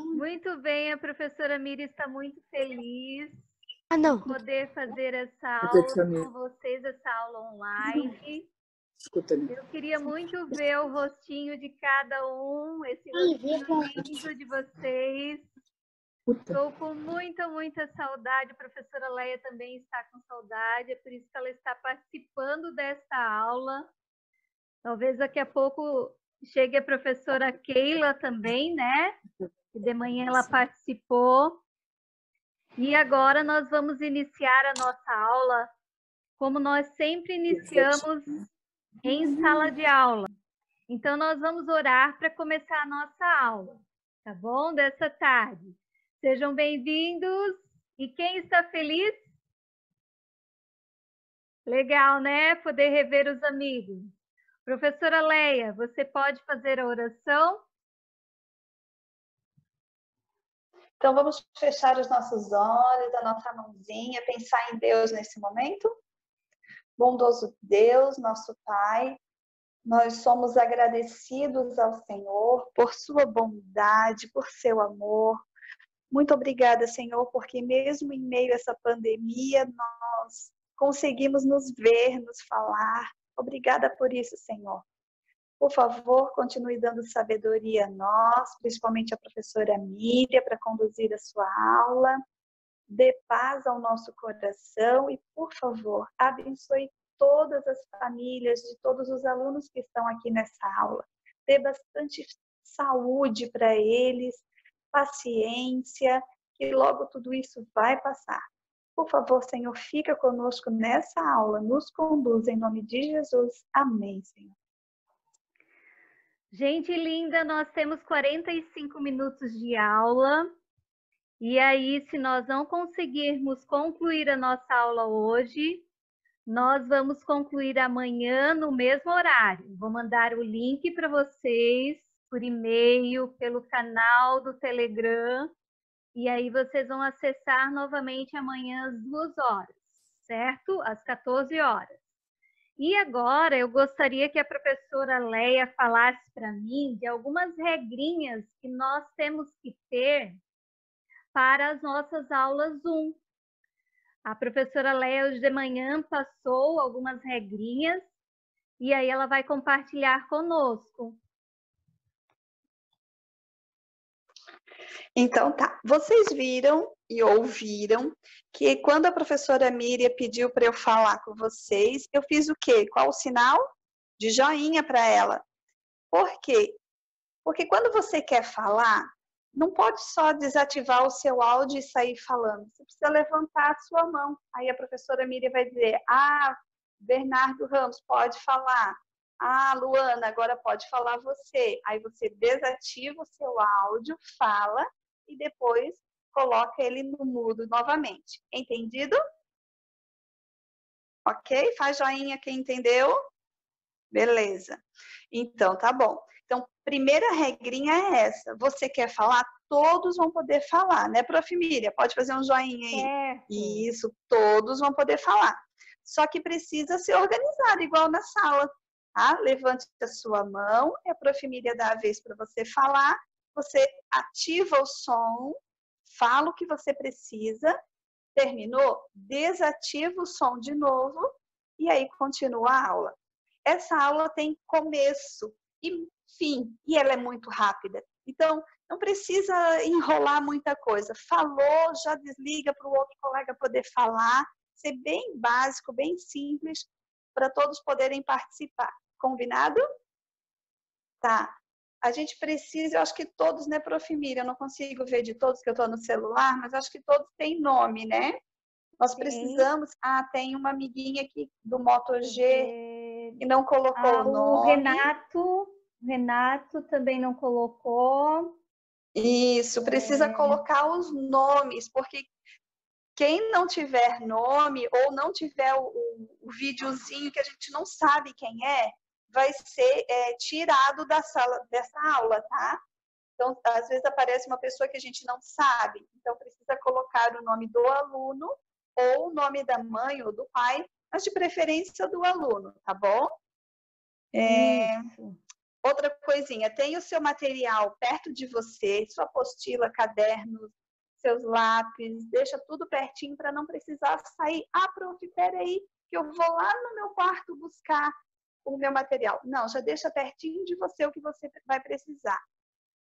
Muito bem, a professora Miriam está muito feliz Ah, não. de poder fazer essa aula com vocês, essa aula online. Eu queria muito ver o rostinho de cada um, esse rostinho lindo de vocês. Estou com muita saudade. A professora Leia também está com saudade, é por isso que ela está participando desta aula. Talvez daqui a pouco chegue a professora Keila também, né? Que de manhã ela participou. E agora nós vamos iniciar a nossa aula, como nós sempre iniciamos em sala de aula. Então, nós vamos orar para começar a nossa aula, tá bom? Dessa tarde. Sejam bem-vindos. E quem está feliz? Legal, né? Poder rever os amigos. Professora Leia, você pode fazer a oração? Então, vamos fechar os nossos olhos, a nossa mãozinha, pensar em Deus nesse momento. Bondoso Deus, nosso Pai, nós somos agradecidos ao Senhor por sua bondade, por seu amor. Muito obrigada, Senhor, porque mesmo em meio a essa pandemia, nós conseguimos nos ver, nos falar. Obrigada por isso, Senhor. Por favor, continue dando sabedoria a nós, principalmente a professora Miriam, para conduzir a sua aula. Dê paz ao nosso coração e, por favor, abençoe todas as famílias de todos os alunos que estão aqui nessa aula. Dê bastante saúde para eles, paciência, que logo tudo isso vai passar. Por favor, Senhor, fica conosco nessa aula, nos conduz em nome de Jesus. Amém, Senhor. Gente linda, nós temos 45 minutos de aula. E aí, se nós não conseguirmos concluir a nossa aula hoje, nós vamos concluir amanhã no mesmo horário. Vou mandar o link para vocês por e-mail, pelo canal do Telegram. E aí vocês vão acessar novamente amanhã às 2 horas, certo? Às 14 horas. E agora eu gostaria que a professora Leia falasse para mim de algumas regrinhas que nós temos que ter para as nossas aulas Zoom. A professora Leia hoje de manhã passou algumas regrinhas e aí ela vai compartilhar conosco. Então tá, vocês viram e ouviram que quando a professora Miriam pediu para eu falar com vocês, eu fiz o quê? Qual o sinal? De joinha para ela. Por quê? Porque quando você quer falar, não pode só desativar o seu áudio e sair falando. Você precisa levantar a sua mão. Aí a professora Miriam vai dizer, Bernardo Ramos, pode falar. Luana, agora pode falar você. Aí você desativa o seu áudio, fala e depois coloca ele no mudo novamente. Entendido? Ok? Faz joinha quem entendeu. Beleza. Então, tá bom. Então, primeira regrinha é essa. Você quer falar? Todos vão poder falar, né, Prof. Miriam? Pode fazer um joinha aí. Certo. Isso, todos vão poder falar. Só que precisa ser organizado, igual na sala. Tá? Levante a sua mão, a Prof. Miriam dá a vez para você falar, você ativa o som, fala o que você precisa, terminou, desativa o som de novo e aí continua a aula. Essa aula tem começo e fim, e ela é muito rápida. Então, não precisa enrolar muita coisa. Falou, já desliga para o outro colega poder falar. Ser bem básico, bem simples, para todos poderem participar. Combinado? Tá. A gente precisa, eu acho que todos, né, Prof. Miriam? Eu não consigo ver de todos que eu estou no celular, mas acho que todos têm nome, né? Nós precisamos... tem uma amiguinha aqui do Moto G que não colocou o nome. O Renato também não colocou. Isso, precisa colocar os nomes, porque quem não tiver nome ou não tiver o videozinho que a gente não sabe quem é, vai ser tirado dessa aula, tá? Então, às vezes aparece uma pessoa que a gente não sabe, então precisa colocar o nome do aluno ou o nome da mãe ou do pai, mas de preferência do aluno, tá bom? Outra coisinha, tem o seu material perto de você, sua apostila, cadernos, seus lápis, deixa tudo pertinho para não precisar sair. Ah, prof, peraí, que eu vou lá no meu quarto buscar o meu material. Não, já deixa pertinho de você o que você vai precisar.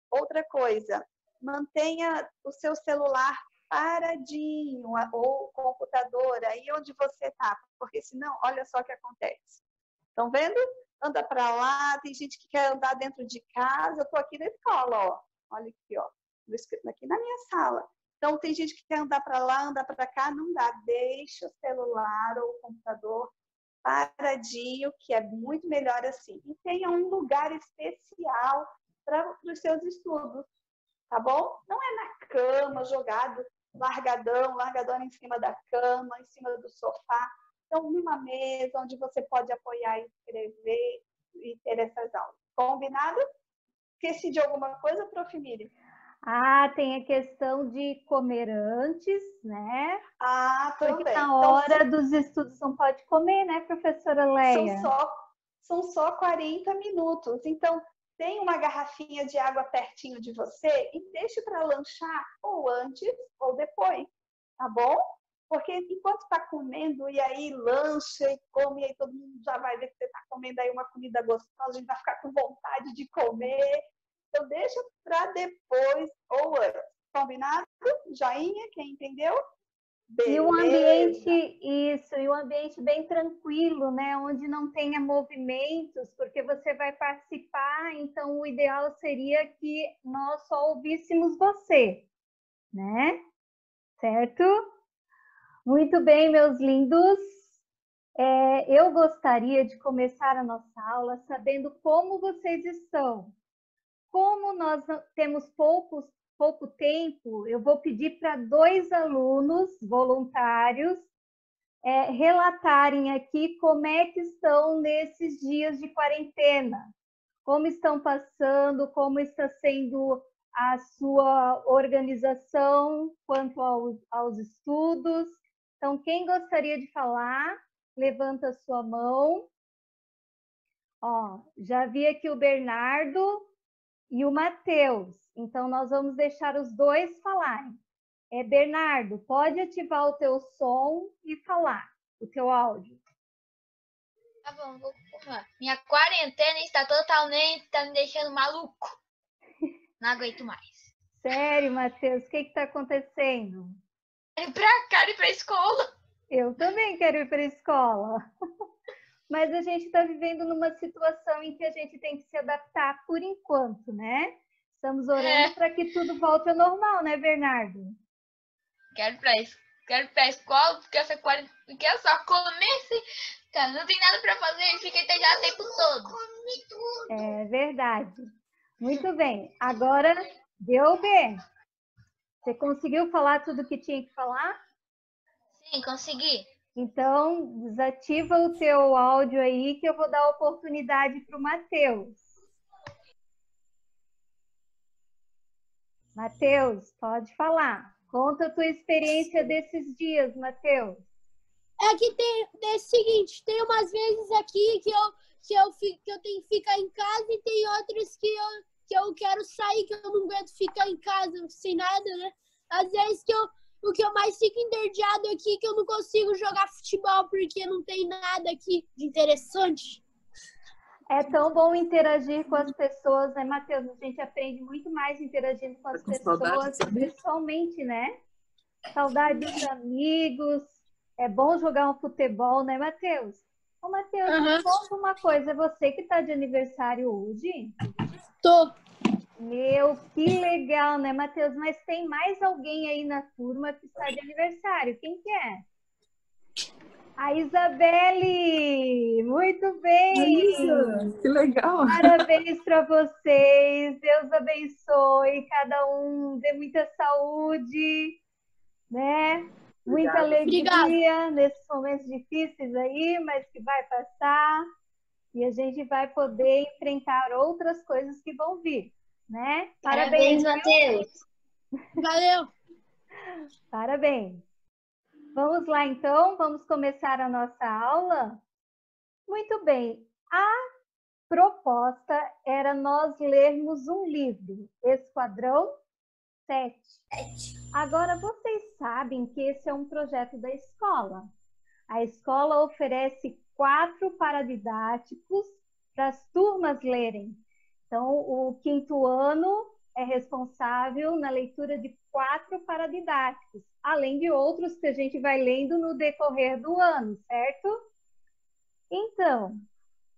Outra coisa, mantenha o seu celular paradinho, ou computador, aí onde você está, porque senão, olha só o que acontece. Estão vendo? Anda para lá, tem gente que quer andar dentro de casa, eu estou aqui na escola, ó. Olha aqui, ó, aqui na minha sala. Então, tem gente que quer andar para lá, andar para cá, não dá. Deixa o celular ou o computador paradinho, que é muito melhor assim. E tenha um lugar especial para os seus estudos, tá bom? Não é na cama, jogado, largadão em cima da cama, em cima do sofá. Então, numa mesa onde você pode apoiar e escrever e ter essas aulas. Combinado? Esqueci de alguma coisa, prof. Miriam? Ah, tem a questão de comer antes, né? Ah, também. Porque na hora dos estudos não pode comer, né, professora Leia? São só 40 minutos. Então, tem uma garrafinha de água pertinho de você e deixe para lanchar ou antes ou depois, tá bom? Porque enquanto está comendo e aí lancha e come, e aí todo mundo já vai ver que você está comendo aí uma comida gostosa, a gente vai ficar com vontade de comer. Então, deixa para depois ou antes. Combinado? Joinha, quem entendeu? Beleza. E um ambiente, isso, e um ambiente bem tranquilo, né? Onde não tenha movimentos, porque você vai participar, então o ideal seria que nós só ouvíssemos você, né? Certo? Muito bem, meus lindos. Eu gostaria de começar a nossa aula sabendo como vocês estão. Como nós temos pouco tempo, eu vou pedir para 2 alunos voluntários relatarem aqui como é que estão nesses dias de quarentena. Como estão passando, como está sendo a sua organização quanto aos estudos. Então, quem gostaria de falar, levanta a sua mão. Ó, já vi aqui o Bernardo e o Matheus. Então, nós vamos deixar os 2 falarem. Bernardo, pode ativar o teu som e falar o teu áudio. Tá bom, vou falar. Minha quarentena está totalmente, tá me deixando maluco. Não aguento mais. Sério, Matheus, o que está acontecendo? Quero ir para a escola. Eu também quero ir para a escola. Mas a gente está vivendo numa situação em que a gente tem que se adaptar por enquanto, né? Estamos orando para que tudo volte ao normal, né, Bernardo? Quero ir para a escola, porque essa quarentena, porque eu só comecei, cara, não tem nada para fazer e fica até já o tempo todo. É verdade. Muito bem. Agora, deu B. Você conseguiu falar tudo o que tinha que falar? Sim, consegui. Então, desativa o teu áudio aí que eu vou dar a oportunidade para o Matheus. Matheus, pode falar. Conta a tua experiência desses dias, Matheus. É que é o seguinte, tem umas vezes aqui que eu tenho que ficar em casa e tem outras que eu quero sair, que eu não aguento ficar em casa sem nada, né? Às vezes o que eu mais fico entediado aqui é que eu não consigo jogar futebol porque não tem nada aqui de interessante. É tão bom interagir com as pessoas, né, Matheus? A gente aprende muito mais interagindo com as pessoas pessoalmente, né? Saudade dos amigos. É bom jogar um futebol, né, Matheus? Ô, Matheus, me conta uma coisa. É você que está de aniversário hoje? Tô. Meu, que legal, né, Matheus? Mas tem mais alguém aí na turma que está de aniversário. Quem que é? A Isabelle! Muito bem! Isso, que legal! Parabéns para vocês! Deus abençoe cada um, dê muita saúde, né? Muita alegria nesses momentos difíceis aí, mas que vai passar e a gente vai poder enfrentar outras coisas que vão vir, né? Parabéns, Matheus! Valeu! Parabéns! Vamos lá, então, vamos começar a nossa aula? Muito bem. A proposta era nós lermos um livro, Esquadrão 7. Agora, vocês sabem que esse é um projeto da escola. A escola oferece 4 paradidáticos para as turmas lerem. Então, o 5º ano é responsável na leitura de 4 paradidáticos, além de outros que a gente vai lendo no decorrer do ano, certo? Então,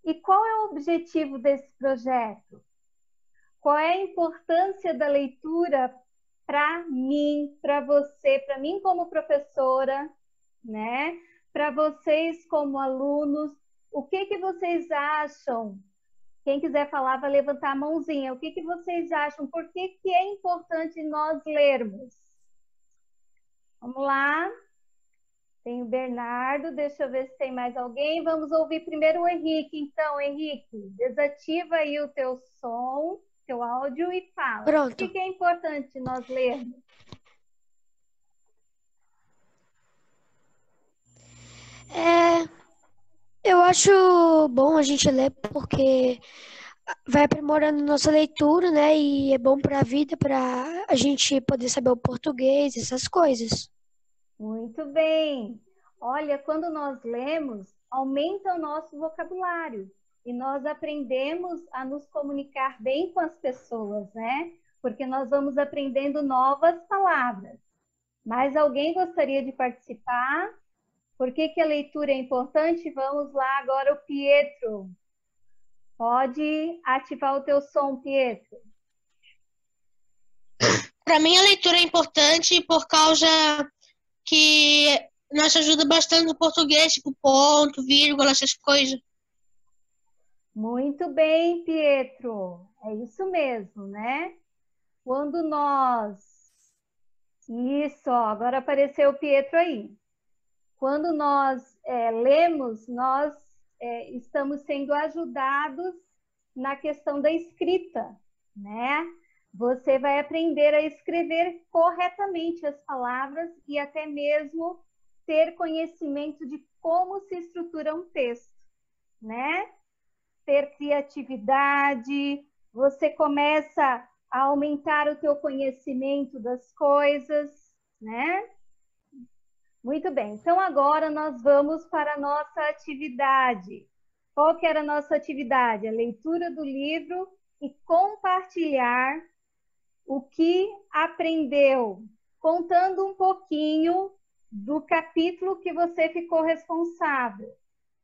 e qual é o objetivo desse projeto? Qual é a importância da leitura para mim, para você, para mim como professora, né? Para vocês como alunos? O que vocês acham? Quem quiser falar, vai levantar a mãozinha. O que vocês acham? Por que é importante nós lermos? Vamos lá. Tem o Bernardo, deixa eu ver se tem mais alguém. Vamos ouvir primeiro o Henrique. Então, Henrique, desativa aí o teu som, teu áudio e fala. Pronto. Por que é importante nós lermos? Eu acho bom a gente ler porque vai aprimorando nossa leitura, né? E é bom para a vida, para a gente poder saber o português, essas coisas. Muito bem. Olha, quando nós lemos, aumenta o nosso vocabulário e nós aprendemos a nos comunicar bem com as pessoas, né? Porque nós vamos aprendendo novas palavras. Mais alguém gostaria de participar? Por que a leitura é importante? Vamos lá agora o Pietro. Pode ativar o teu som, Pietro. Para mim, a leitura é importante por causa que nos ajuda bastante no português, tipo ponto, vírgula, essas coisas. Muito bem, Pietro. É isso mesmo, né? Quando nós... Isso, ó, agora apareceu o Pietro aí. Quando nós lemos, nós estamos sendo ajudados na questão da escrita, né? Você vai aprender a escrever corretamente as palavras e até mesmo ter conhecimento de como se estrutura um texto, né? Ter criatividade, você começa a aumentar o teu conhecimento das coisas, né? Muito bem, então agora nós vamos para a nossa atividade. Qual que era a nossa atividade? A leitura do livro e compartilhar o que aprendeu, contando um pouquinho do capítulo que você ficou responsável.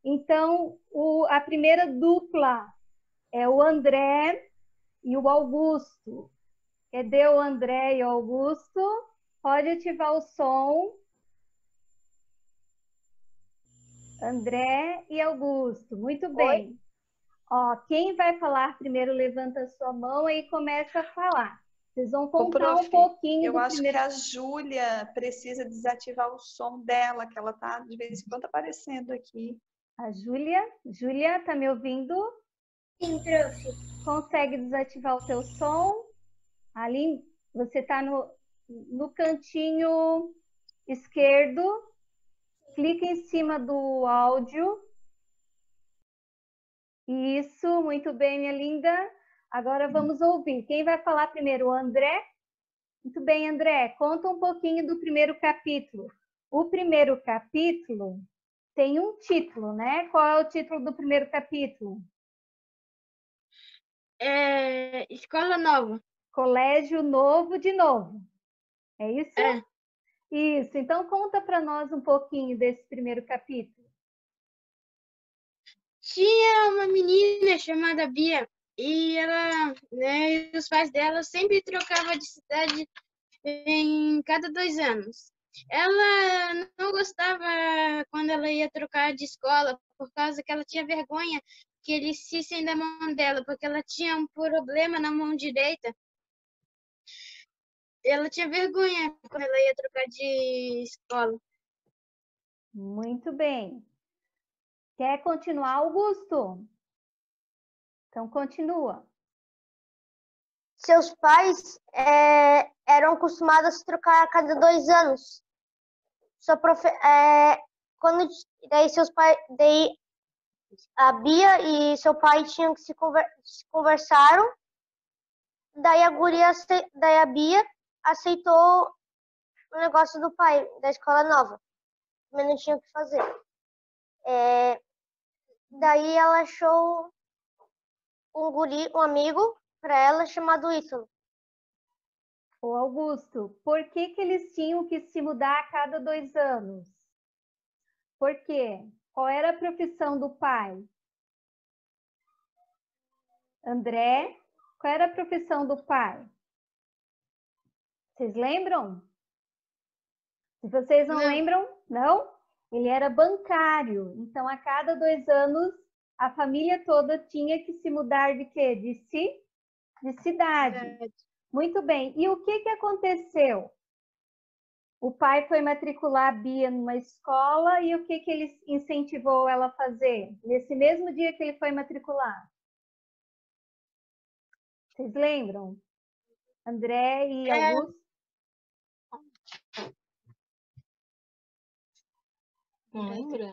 Então, a primeira dupla é o André e o Augusto. Cadê o André e o Augusto? Pode ativar o som. André e Augusto, muito bem. Oi. Ó, quem vai falar primeiro, levanta a sua mão e começa a falar. Vocês vão contar um pouquinho eu do acho primeiro... que a Júlia precisa desativar o som dela, que ela tá de vez em quando aparecendo aqui. A Júlia, tá me ouvindo? Sim, prof. Consegue desativar o teu som? Ali, você tá no cantinho esquerdo, clica em cima do áudio. Isso, muito bem, minha linda. Agora vamos ouvir. Quem vai falar primeiro? O André? Muito bem, André. Conta um pouquinho do primeiro capítulo. O primeiro capítulo tem um título, né? Qual é o título do primeiro capítulo? Escola Nova. Colégio Novo de Novo. É isso? É. Isso. Então, conta para nós um pouquinho desse primeiro capítulo. Tinha uma menina chamada Bia e ela, né, os pais dela sempre trocavam de cidade em cada 2 anos. Ela não gostava quando ela ia trocar de escola por causa que ela tinha vergonha que eles sissem da mão dela, porque ela tinha um problema na mão direita. Ela tinha vergonha quando ela ia trocar de escola. Muito bem. Quer continuar, Augusto? Então, continua. Seus pais eram acostumados a trocar a cada 2 anos. Daí seus pais, A Bia e seu pai tinham que se conversaram. Daí a Bia aceitou o negócio do pai, da escola nova. Mas não tinha o que fazer. Daí ela achou um amigo para ela chamado Ítalo. Ô Augusto, por que eles tinham que se mudar a cada 2 anos? Por quê? Qual era a profissão do pai? André, qual era a profissão do pai? Vocês lembram? Se vocês não lembram, não? Ele era bancário. Então, a cada 2 anos, a família toda tinha que se mudar de quê? De cidade. Muito bem. E o que aconteceu? O pai foi matricular a Bia numa escola e o que ele incentivou ela a fazer? Nesse mesmo dia que ele foi matricular? Vocês lembram? André e Augusto? Não lembro.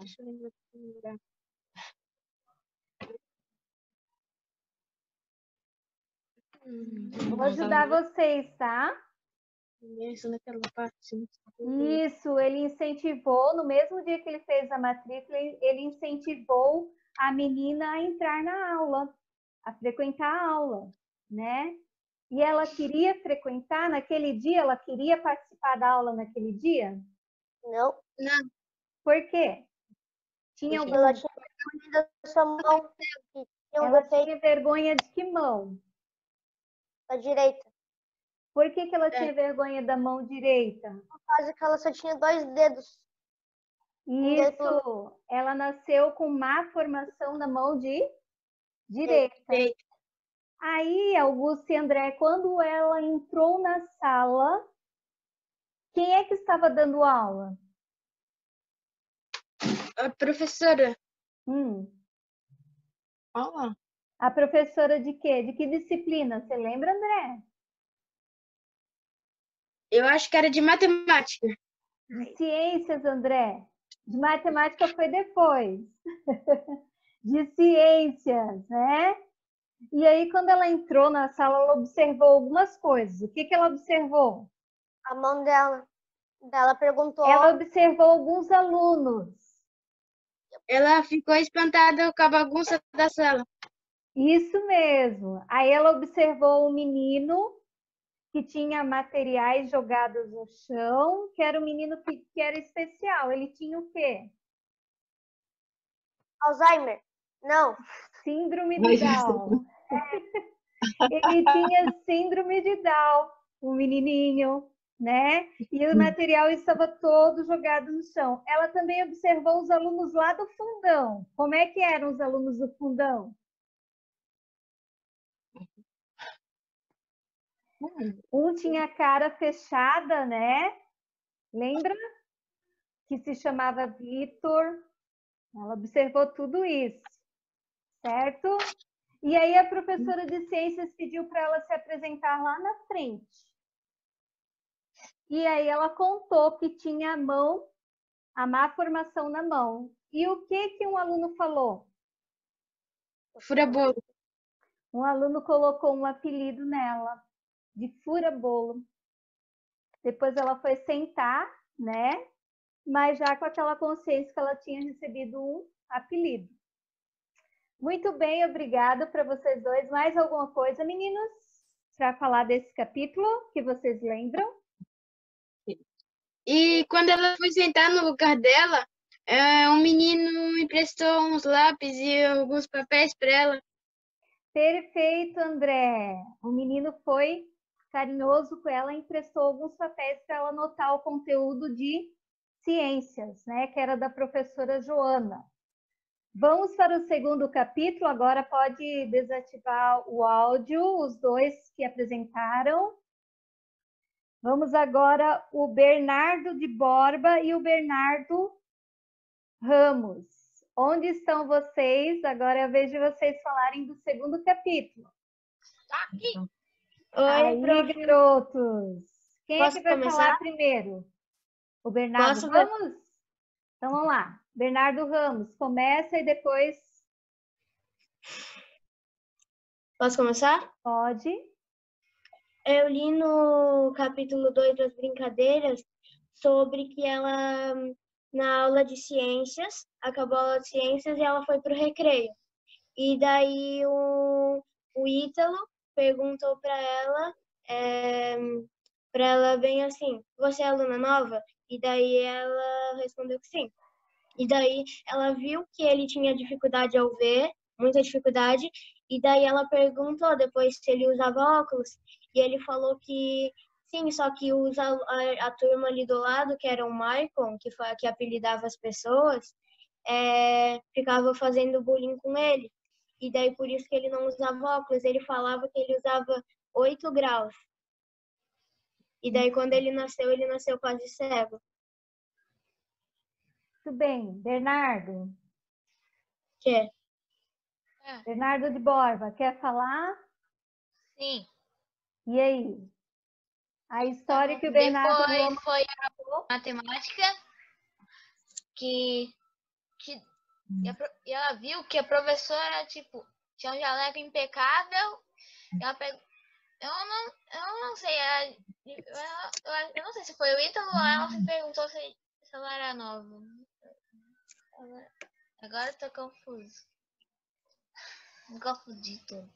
Vou ajudar vocês, tá? Isso, naquela parte. Isso, ele incentivou, no mesmo dia que ele fez a matrícula, ele incentivou a menina a entrar na aula, a frequentar a aula, né? E ela queria frequentar naquele dia? Ela queria participar da aula naquele dia? Não. Por quê? Tinha algum... Ela tinha vergonha da sua mão. Ela tinha vergonha de que mão? Da direita. Por que ela tinha vergonha da mão direita? Por causa que ela só tinha 2 dedos. Isso, ela nasceu com má formação na mão direita. Aí, Augusto e André, quando ela entrou na sala, quem é que estava dando aula? A professora. A professora de quê? De que disciplina? Você lembra, André? Eu acho que era de matemática. De ciências, André. De matemática foi depois. De ciências, né? E aí, quando ela entrou na sala, ela observou algumas coisas. O que ela observou? A mão dela. Ela perguntou... Ela observou alguns alunos. Ela ficou espantada com a bagunça da sala. Isso mesmo. Aí ela observou um menino que tinha materiais jogados no chão, que era um menino que era especial. Ele tinha o quê? Alzheimer. Não. Síndrome de Down. Ele tinha síndrome de Down, um menininho, né? E o material estava todo jogado no chão. Ela também observou os alunos lá do fundão. Como é que eram os alunos do fundão? Um tinha a cara fechada, né? Lembra? Que se chamava Vitor. Ela observou tudo isso, certo? E aí a professora de ciências pediu para ela se apresentar lá na frente. E aí ela contou que tinha a mão, a má formação na mão. E o que um aluno falou? Fura-bolo. Um aluno colocou um apelido nela, de fura-bolo. Depois ela foi sentar, né? Mas já com aquela consciência que ela tinha recebido um apelido. Muito bem, obrigada para vocês dois. Mais alguma coisa, meninos, para falar desse capítulo que vocês lembram? E quando ela foi sentar no lugar dela, um menino emprestou uns lápis e alguns papéis para ela. Perfeito, André. O menino foi carinhoso com ela e emprestou alguns papéis para ela anotar o conteúdo de ciências, né, que era da professora Joana. Vamos para o segundo capítulo. Agora pode desativar o áudio, os dois que apresentaram. Vamos agora o Bernardo de Borba e o Bernardo Ramos. Onde estão vocês? Agora é a vez de vocês falarem do segundo capítulo. Aqui. Aí, garotos. Quem é que vai começar? falar primeiro? O Bernardo Ramos? Então vamos lá. Bernardo Ramos, começa e depois Posso começar? Pode. Eu li no capítulo 2 das brincadeiras sobre que ela, na aula de ciências, acabou a aula de ciências e ela foi para o recreio. E daí o Ítalo perguntou para ela bem assim, você é aluna nova? E daí ela respondeu que sim. E daí ela viu que ele tinha dificuldade ao ver, muita dificuldade, e daí ela perguntou depois se ele usava óculos, e ele falou que sim, só que a turma ali do lado, que era o Maicon, que apelidava as pessoas, ficava fazendo bullying com ele. E daí por isso que ele não usava óculos, ele falava que ele usava 8 graus. E daí quando ele nasceu quase cego. Muito bem. Bernardo. Que? Bernardo de Borba, quer falar? Sim. E aí? A história que o Bernardo... Depois foi a matemática, que e ela viu que a professora, tipo, tinha um jaleco impecável. Ela pegou... Eu não sei, eu não sei se foi o Ítalo ou ela se perguntou se ela era nova. Agora eu tô confuso. Me confundi tudo.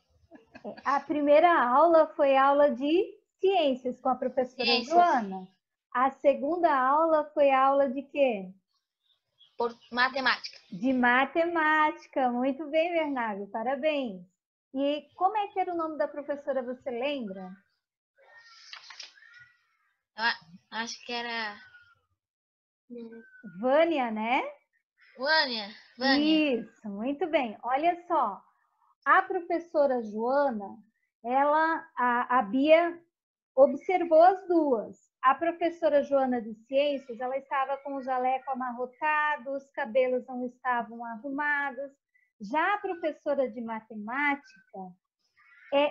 A primeira aula foi aula de ciências com a professora Joana. A segunda aula foi aula de quê? Matemática. De matemática. Muito bem, Bernardo. Parabéns. E como é que era o nome da professora, você lembra? Eu acho que era... Vânia, né? Vânia. Isso, muito bem. Olha só, a professora Joana, a Bia observou as duas. A professora Joana de Ciências, ela estava com o jaleco amarrotado, os cabelos não estavam arrumados. Já a professora de Matemática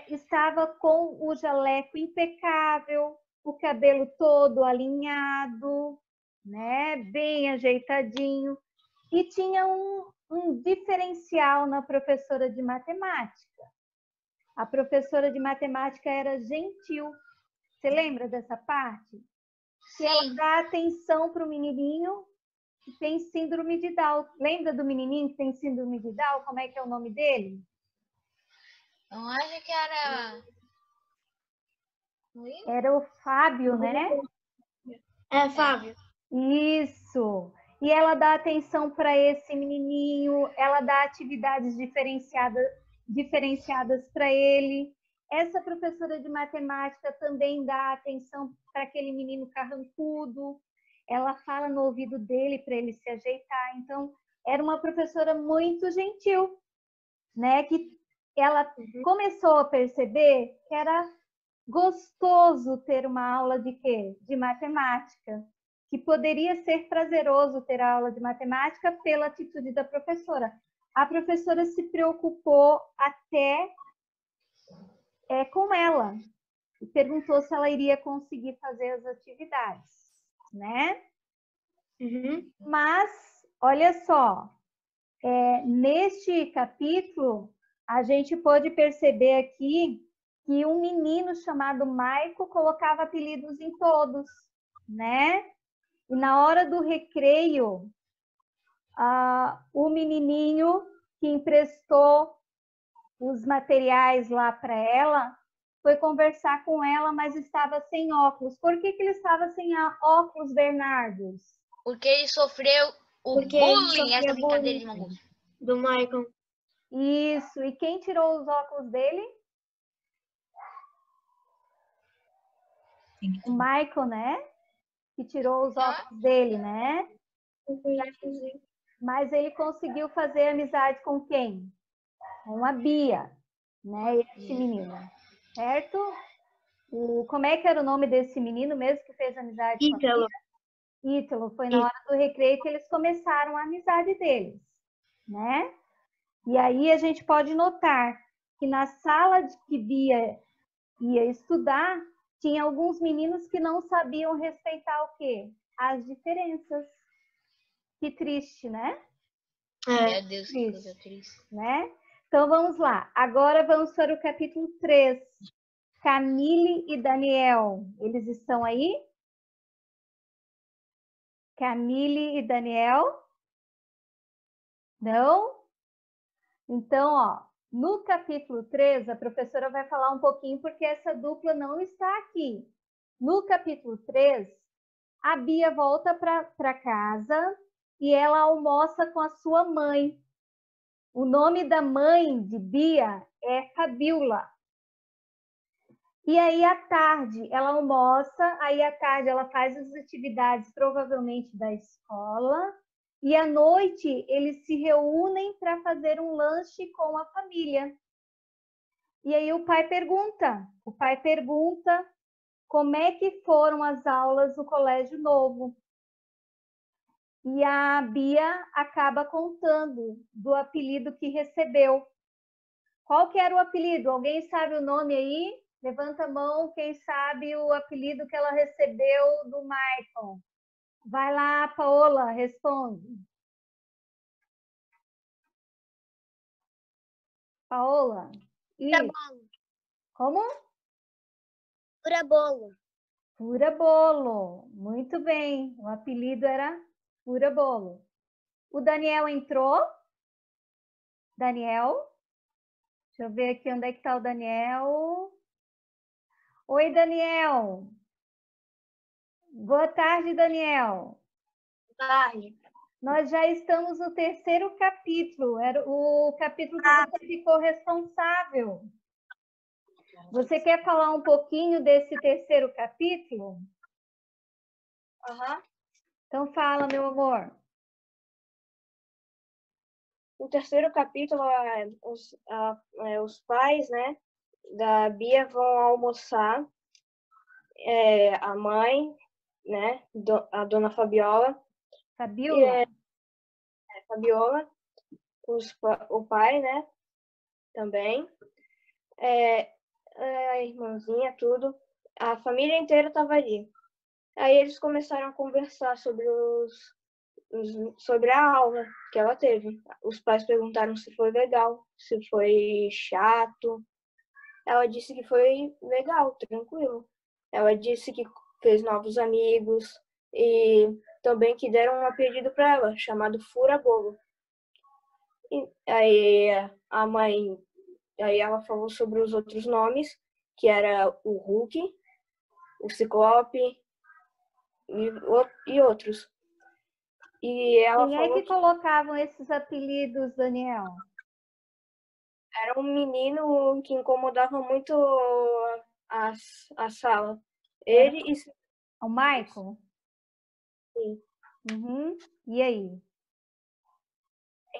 estava com o jaleco impecável, o cabelo todo alinhado, né, bem ajeitadinho. E tinha um diferencial na professora de matemática. A professora de matemática era gentil. Você lembra dessa parte? Que ela dá atenção para o menininho que tem síndrome de Down. Lembra do menininho que tem síndrome de Down? Como é que é o nome dele? Eu acho que era... Era o Fábio, né? Fábio. Isso. E ela dá atenção para esse menininho, ela dá atividades diferenciadas para ele. Essa professora de matemática também dá atenção para aquele menino carrancudo. Ela fala no ouvido dele para ele se ajeitar. Então, era uma professora muito gentil, né? Que ela começou a perceber que era gostoso ter uma aula de quê? De matemática. Que poderia ser prazeroso ter a aula de matemática pela atitude da professora. A professora se preocupou até com ela e perguntou se ela iria conseguir fazer as atividades, né? Mas, olha só, neste capítulo, a gente pode perceber aqui que um menino chamado Maico colocava apelidos em todos, né? E na hora do recreio, o menininho que emprestou os materiais lá para ela foi conversar com ela, mas estava sem óculos. Por que ele estava sem óculos, Bernardo? Porque ele sofreu bullying, essa brincadeira de mamute. Do Maicon. Isso. E quem tirou os óculos dele? O Michael, né? Que tirou os óculos dele, né? Mas ele conseguiu fazer amizade com quem? Com a Bia, né? Esse menino, certo? Como é que era o nome desse menino mesmo que fez amizade com a Bia? Ítalo. Foi na hora do recreio que eles começaram a amizade deles, né? E aí a gente pode notar que na sala de que Bia ia estudar, tinha alguns meninos que não sabiam respeitar o quê? As diferenças. Que triste, né? Meu Deus, que coisa triste. Né? Então, vamos lá. Agora vamos para o capítulo 3. Camille e Daniel. Eles estão aí? Camille e Daniel? Não? Então, ó, no capítulo 3, a professora vai falar um pouquinho porque essa dupla não está aqui. No capítulo 3, a Bia volta para casa e ela almoça com a sua mãe. O nome da mãe de Bia é Fabiola. E aí, à tarde, ela almoça, aí à tarde ela faz as atividades, provavelmente, da escola, e à noite eles se reúnem para fazer um lanche com a família. E aí o pai pergunta como é que foram as aulas no Colégio Novo. E a Bia acaba contando do apelido que recebeu. Qual que era o apelido? Alguém sabe o nome aí? Levanta a mão quem sabe o apelido que ela recebeu do Michael. Vai lá, Paola, responde. Paola. Fura-bolo. Como? Fura-bolo. Fura-bolo. Muito bem. O apelido era Fura-bolo. O Daniel entrou? Daniel? Deixa eu ver aqui onde é que está o Daniel. Oi, Daniel. Boa tarde, Daniel. Boa tarde. Nós já estamos no 3º capítulo. Era o capítulo que você ficou responsável. Você quer falar um pouquinho desse 3º capítulo? Aham. Então fala, meu amor. No 3º capítulo, os pais, né, da Bia vão almoçar. A mãe, né, a dona Fabiola. Fabiola. Fabiola. O pai, né, também. A irmãzinha, tudo. A família inteira estava ali. Aí eles começaram a conversar sobre a aula que ela teve. Os pais perguntaram se foi legal, se foi chato. Ela disse que foi legal, tranquilo. Ela disse que fez novos amigos e também que deram um apelido para ela, chamado Fura-bolo. Aí a mãe, aí ela falou sobre os outros nomes, que era o Hulk, o Ciclope e outros. E ela Quem falou é que colocavam esses apelidos, Daniel? Era um menino que incomodava muito a sala. Ele e... O Michael? Sim. Uhum. E aí?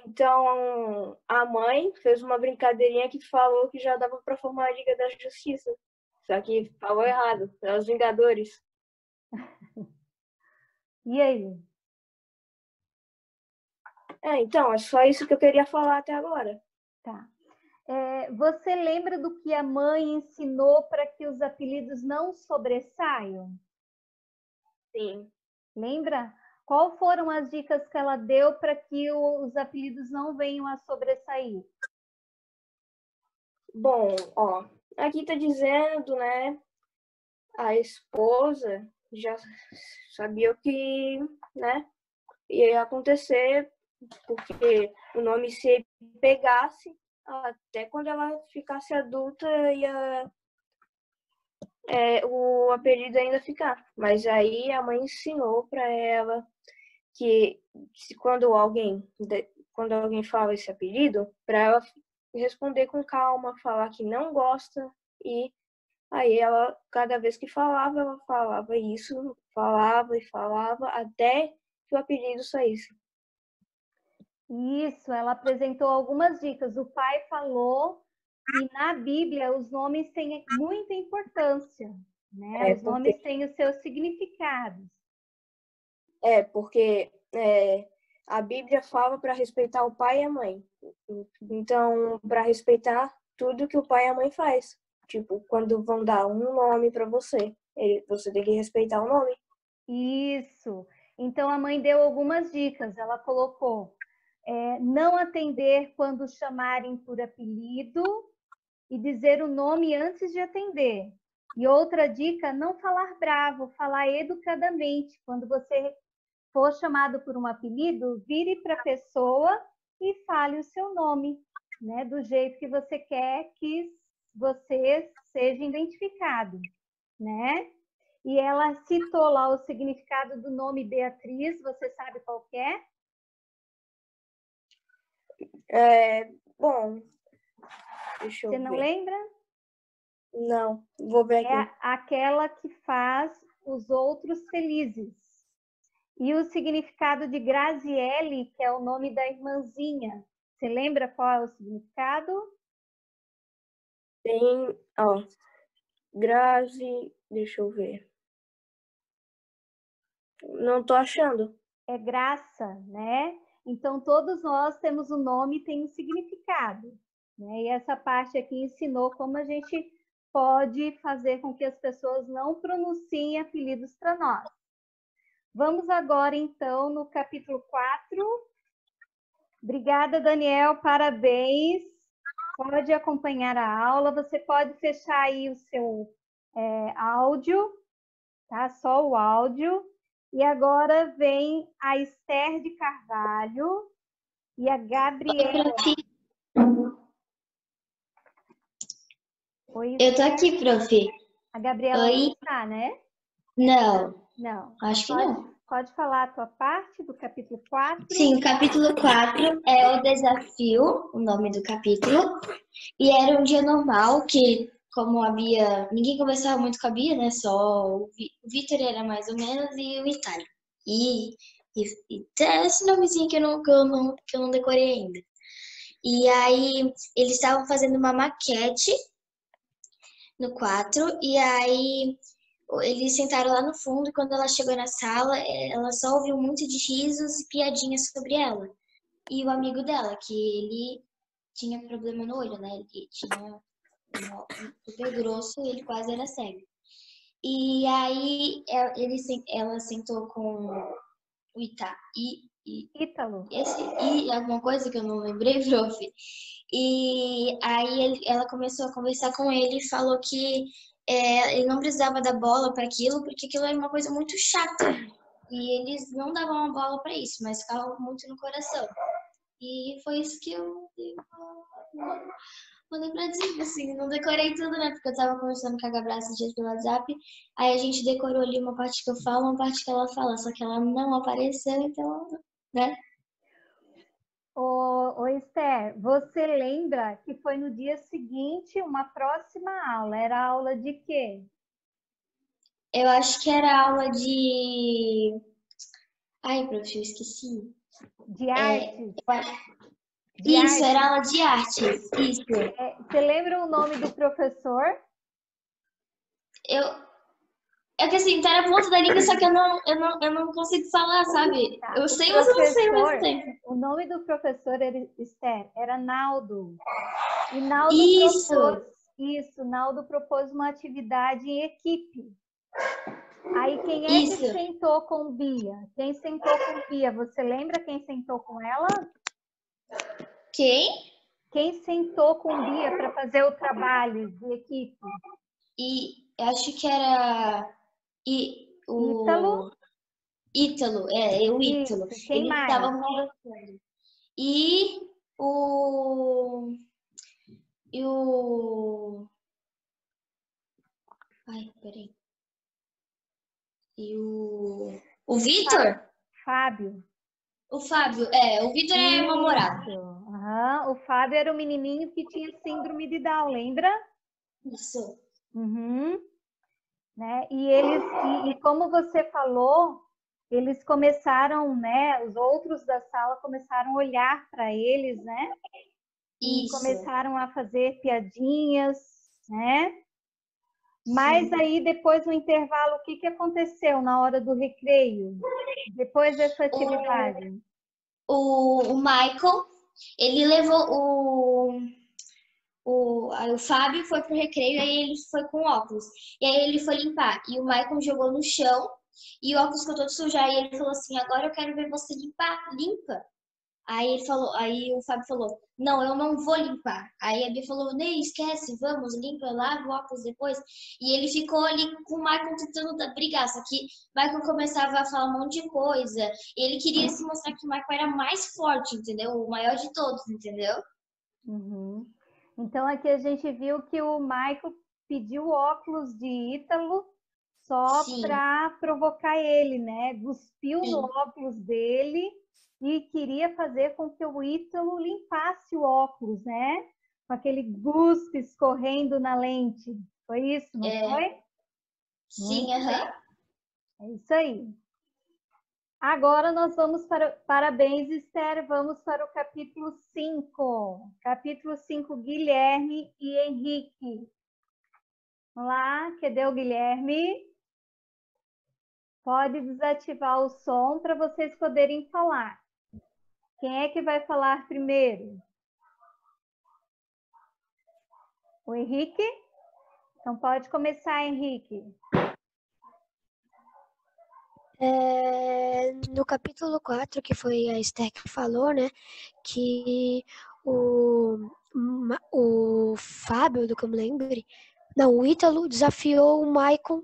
Então, a mãe fez uma brincadeirinha que falou que já dava para formar a Liga da Justiça. Só que falou errado. É os Vingadores. E aí? Então, é só isso que eu queria falar até agora. Tá. Você lembra do que a mãe ensinou para que os apelidos não sobressaiam? Sim. Lembra? Qual foram as dicas que ela deu para que os apelidos não venham a sobressair? Bom, ó, aqui tá dizendo, né, a esposa já sabia o que, né, ia acontecer, porque o nome se pegasse, até quando ela ficasse adulta, o apelido ainda ficar. Mas aí a mãe ensinou para ela que quando alguém fala esse apelido, para ela responder com calma, falar que não gosta, e aí ela, cada vez que falava, ela falava isso, falava e falava, até que o apelido saísse. Isso, ela apresentou algumas dicas. O pai falou que na Bíblia os nomes têm muita importância, né? Os nomes têm os seus significados. Porque a Bíblia fala para respeitar o pai e a mãe. Então, para respeitar tudo que o pai e a mãe faz. Tipo, quando vão dar um nome para você, você tem que respeitar o nome. Isso. Então a mãe deu algumas dicas. Ela colocou não atender quando chamarem por apelido e dizer o nome antes de atender. E outra dica, não falar bravo, falar educadamente. Quando você for chamado por um apelido, vire para a pessoa e fale o seu nome, né? Do jeito que você quer que você seja identificado, né? E ela citou lá o significado do nome Beatriz, você sabe qual que é? Bom, deixa eu ver. Você não lembra? Não, vou ver aqui. É aquela que faz os outros felizes. E o significado de Graziele, que é o nome da irmãzinha. Você lembra qual é o significado? Tem, ó, Grazi, deixa eu ver. Não tô achando. É graça, né? Então, todos nós temos um nome e tem um significado, né? E essa parte aqui ensinou como a gente pode fazer com que as pessoas não pronunciem apelidos para nós. Vamos agora, então, no capítulo 4. Obrigada, Daniel, parabéns. Pode acompanhar a aula, você pode fechar aí o seu áudio, tá? Só o áudio. E agora vem a Esther de Carvalho e a Gabriela. Oi, eu tô aqui, prof. A Gabriela não está, né? Não. Não. Acho que não. Pode falar a tua parte do capítulo 4? Sim, o capítulo 4 é o desafio, o nome do capítulo. E era um dia normal, que como a Bia... Ninguém conversava muito com a Bia, né? Só o Vitor era mais ou menos e o Itália. E esse nomezinho que eu não decorei ainda. E aí, eles estavam fazendo uma maquete no 4, e aí eles sentaram lá no fundo, e quando ela chegou na sala, ela só ouviu um monte de risos e piadinhas sobre ela. E o amigo dela, que ele tinha problema no olho, né? Ele tinha um super grosso e ele quase era cego. E aí ela sentou com o Ítalo. Alguma coisa que eu não lembrei, prof. E aí ela começou a conversar com ele e falou que ele não precisava dar bola para aquilo, porque aquilo era uma coisa muito chata. E eles não davam uma bola para isso, mas ficavam muito no coração. E foi isso que eu mandei pra dizer, assim, não decorei tudo, né? Porque eu tava conversando com a Gabriela esses dias pelo WhatsApp, aí a gente decorou ali uma parte que eu falo, uma parte que ela fala, só que ela não apareceu, então, né? Ô Esther, você lembra que foi no dia seguinte uma próxima aula? Era aula de quê? Eu acho que era aula de... Ai, prof, eu esqueci. De artes? Isso, era aula de artes, isso. Você lembra o nome do professor? É que assim, tá na ponta da língua, só que eu não consigo falar, sabe? Tá. Eu sei, mas eu não sei ao mesmo tempo. O nome do professor, Esther, era Naldo. E Naldo Naldo propôs uma atividade em equipe. Aí quem é que sentou com Bia? Quem sentou com Bia? Você lembra quem sentou com ela? Quem? Quem sentou com Bia para fazer o trabalho de equipe? E acho que era Ítalo? Ítalo, o Ítalo. Quem mais? Estavam conversando. E o... Ai, peraí. E o Vitor? Fábio. O Fábio, o Vitor é namorado. O Fábio era o menininho que tinha síndrome de Down, lembra? Isso. Uhum. Né? E como você falou, eles começaram, né? Os outros da sala começaram a olhar para eles, né? E começaram a fazer piadinhas, né? Mas aí, depois no intervalo, o que aconteceu na hora do recreio? Depois dessa atividade? O Michael, ele levou aí o Fábio foi pro recreio, aí ele foi com óculos. E aí ele foi limpar. E o Michael jogou no chão e o óculos ficou todo sujo. Aí ele falou assim, agora eu quero ver você limpar. Limpa. Aí o Fábio falou, não, eu não vou limpar. Aí a Bia falou, nem esquece, vamos, limpa, lava o óculos depois. E ele ficou ali com o Michael tentando brigar, só que o Michael começava a falar um monte de coisa. E ele queria se mostrar que o Michael era mais forte, entendeu? O maior de todos, entendeu? Uhum. Então aqui a gente viu que o Michael pediu óculos de Ítalo só para provocar ele, né? Cuspiu no óculos dele e queria fazer com que o Ítalo limpasse o óculos, né? Com aquele guspe escorrendo na lente. Foi isso, não foi? Sim, aham. É isso aí. Agora nós vamos para... Parabéns, Esther. Vamos para o capítulo 5. Capítulo 5, Guilherme e Henrique. Vamos lá, cadê o Guilherme? Pode desativar o som para vocês poderem falar. Quem é que vai falar primeiro? O Henrique? Então pode começar, Henrique. No capítulo 4, que foi a Esther que falou, né, que o Fábio, do que eu me lembre, não, o Ítalo desafiou o Maicon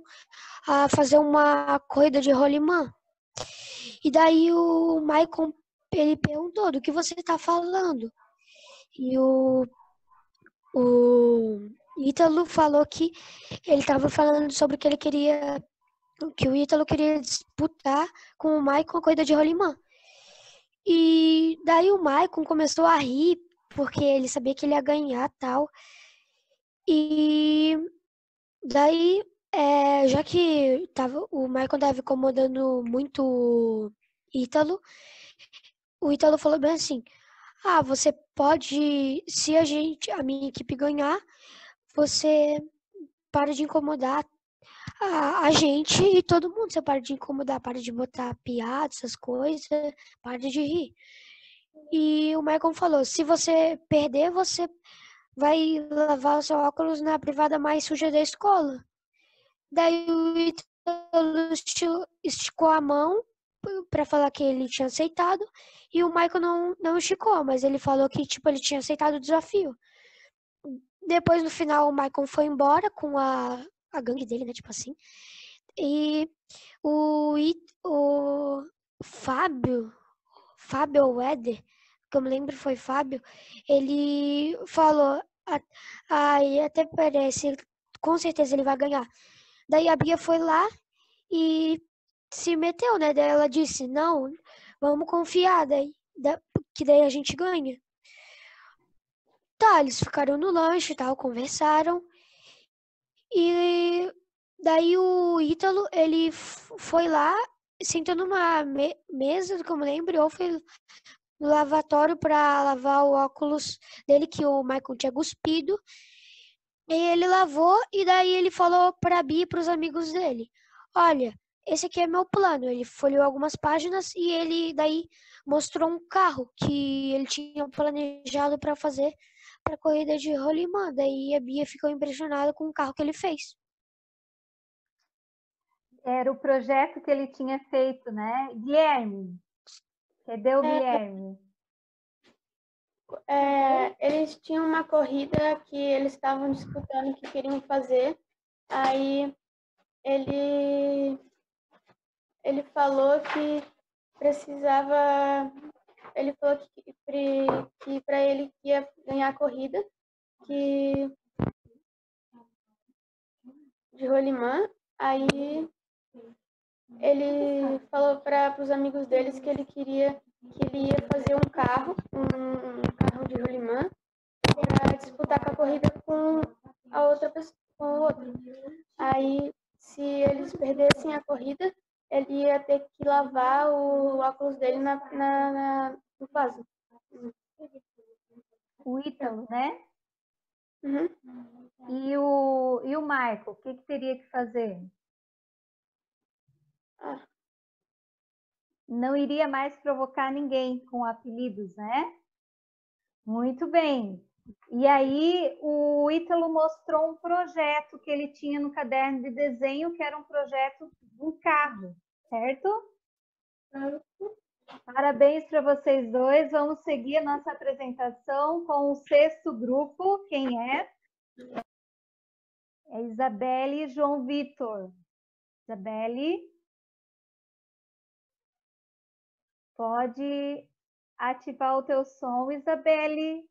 a fazer uma corrida de rolimã. E daí o Maicon, ele perguntou, do que você está falando? E o Ítalo falou que ele estava falando sobre que ele queria... que o Ítalo queria disputar com o Maicon a corrida de rolimã. E daí o Maicon começou a rir, porque ele sabia que ele ia ganhar tal. E daí, já que o Maicon estava incomodando muito o Ítalo falou bem assim, você pode, se a minha equipe ganhar, você para de incomodar a gente e todo mundo. Você para de incomodar, para de botar piada, essas coisas, para de rir. E o Michael falou, se você perder, você vai lavar o seu óculos na privada mais suja da escola. Daí o Ítalo esticou a mão para falar que ele tinha aceitado, e o Michael não esticou, mas ele falou que tipo, ele tinha aceitado o desafio. Depois, no final, o Michael foi embora com a gangue dele, né, tipo assim. E o Fábio ou Éder, que eu me lembro foi Fábio, ele falou, até parece, com certeza ele vai ganhar. Daí a Bia foi lá e se meteu, né? Daí ela disse, não, vamos confiar, que daí a gente ganha. Tá, eles ficaram no lanche e tal, conversaram. E daí o Ítalo, ele foi lá, sentou numa mesa, como eu lembro, ou foi no lavatório para lavar o óculos dele, que o Michael tinha cuspido. E ele lavou, e daí ele falou pra Bia e pros amigos dele, olha, esse aqui é meu plano. Ele folheou algumas páginas e ele daí mostrou um carro que ele tinha planejado para fazer para corrida de rolimã. Daí a Bia ficou impressionada com o carro que ele fez. Era o projeto que ele tinha feito, né? Guilherme, cadê o Guilherme? Eles tinham uma corrida que eles estavam disputando, que queriam fazer. Aí ele falou que precisava... Ele falou que para ele ia ganhar a corrida de rolimã. Aí ele falou para os amigos deles que ele ia fazer um carro de rolimã para disputar com a corrida com a outra pessoa, com o outro. Aí, se eles perdessem a corrida, ele ia ter que lavar o óculos dele no vaso. O Ítalo, né? Uhum. E o Michael, o que teria que fazer? Não iria mais provocar ninguém com apelidos, né? Muito bem. E aí o Ítalo mostrou um projeto que ele tinha no caderno de desenho, que era um projeto de um carro, certo? Parabéns para vocês dois. Vamos seguir a nossa apresentação com o 6º grupo. Quem é? É Isabelle e João Vitor. Isabelle, pode ativar o teu som, Isabelle.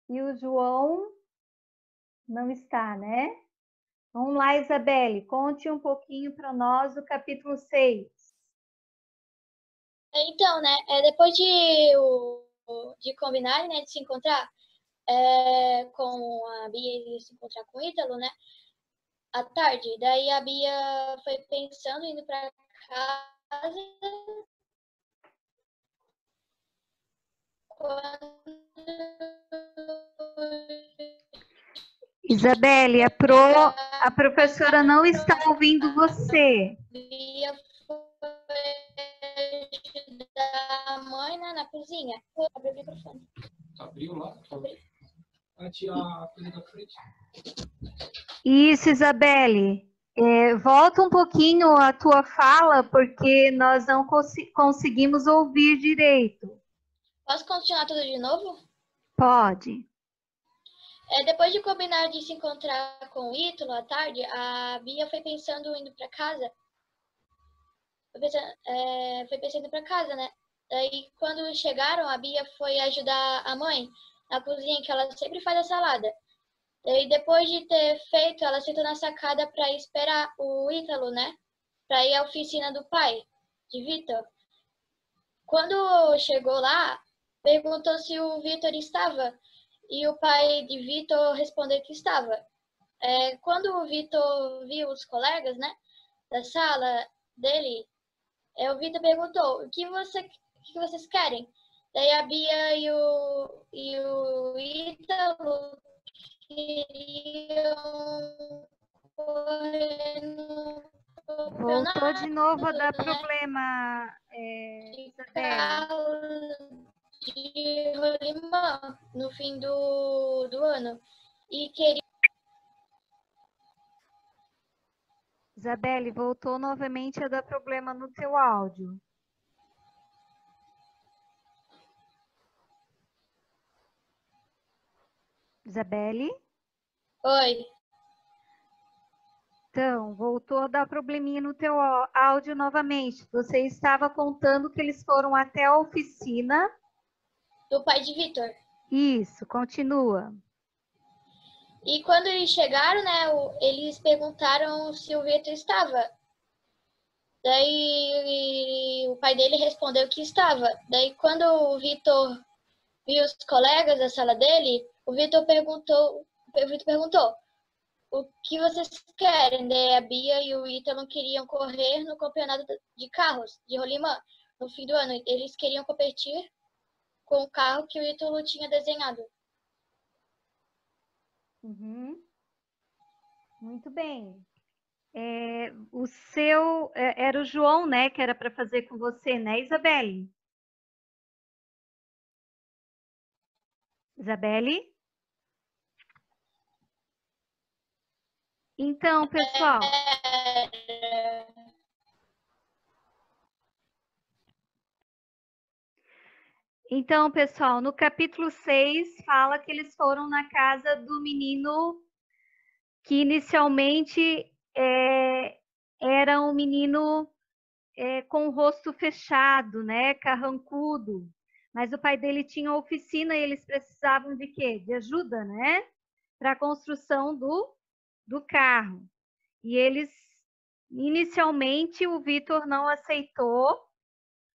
E o João não está, né? Vamos lá, Isabelle, conte um pouquinho para nós do capítulo 6. Então, né, depois de combinar, né, de se encontrar com a Bia e se encontrar com o Ítalo, né, à tarde. Daí a Bia foi pensando, indo para casa. Isabelle, a professora não está ouvindo você. Bia foi ajudar a mãe, né, na cozinha. Abre o microfone. Abriu lá? Abriu. Vai tirar a coisa da frente. Isso, Isabelle. Volta um pouquinho a tua fala, porque nós não conseguimos ouvir direito. Posso continuar tudo de novo? Pode. Depois de combinar de se encontrar com o Ítalo à tarde, a Bia foi pensando indo para casa. Foi pensando para casa, né? Daí, quando chegaram, a Bia foi ajudar a mãe na cozinha, que ela sempre faz a salada. Daí, depois de ter feito, ela sentou na sacada para esperar o Ítalo, né? Para ir à oficina do pai, de Vitor. Quando chegou lá, perguntou se o Vitor estava. E o pai de Vitor respondeu que estava. Quando o Vitor viu os colegas, né, da sala dele, o Vitor perguntou: o que vocês querem? Daí a Bia e o Ítalo queriam correr no campeonato. Voltou de novo a dar problema, Isabelle. De rolimã no fim do ano. E queria... Isabelle, voltou novamente a dar problema no teu áudio. Isabelle? Oi. Então, voltou a dar probleminha no teu áudio novamente. Você estava contando que eles foram até a oficina do pai de Vitor. Isso, continua. E quando eles chegaram, né, eles perguntaram se o Vitor estava. Daí o pai dele respondeu que estava. Daí quando o Vitor viu os colegas da sala dele, o Vitor perguntou, o que vocês querem? Daí a Bia e o Ítalo queriam correr no campeonato de carros, de rolimã, no fim do ano. Eles queriam competir com o carro que o Ítalo tinha desenhado. Uhum. Muito bem. O seu era o João, né, que era para fazer com você, né, Isabelle? Isabelle? Então, pessoal... Então, pessoal, no capítulo 6 fala que eles foram na casa do menino que inicialmente era um menino com o rosto fechado, né, carrancudo. Mas o pai dele tinha oficina e eles precisavam de quê? De ajuda, né? Para a construção do carro. E eles, inicialmente, o Vitor não aceitou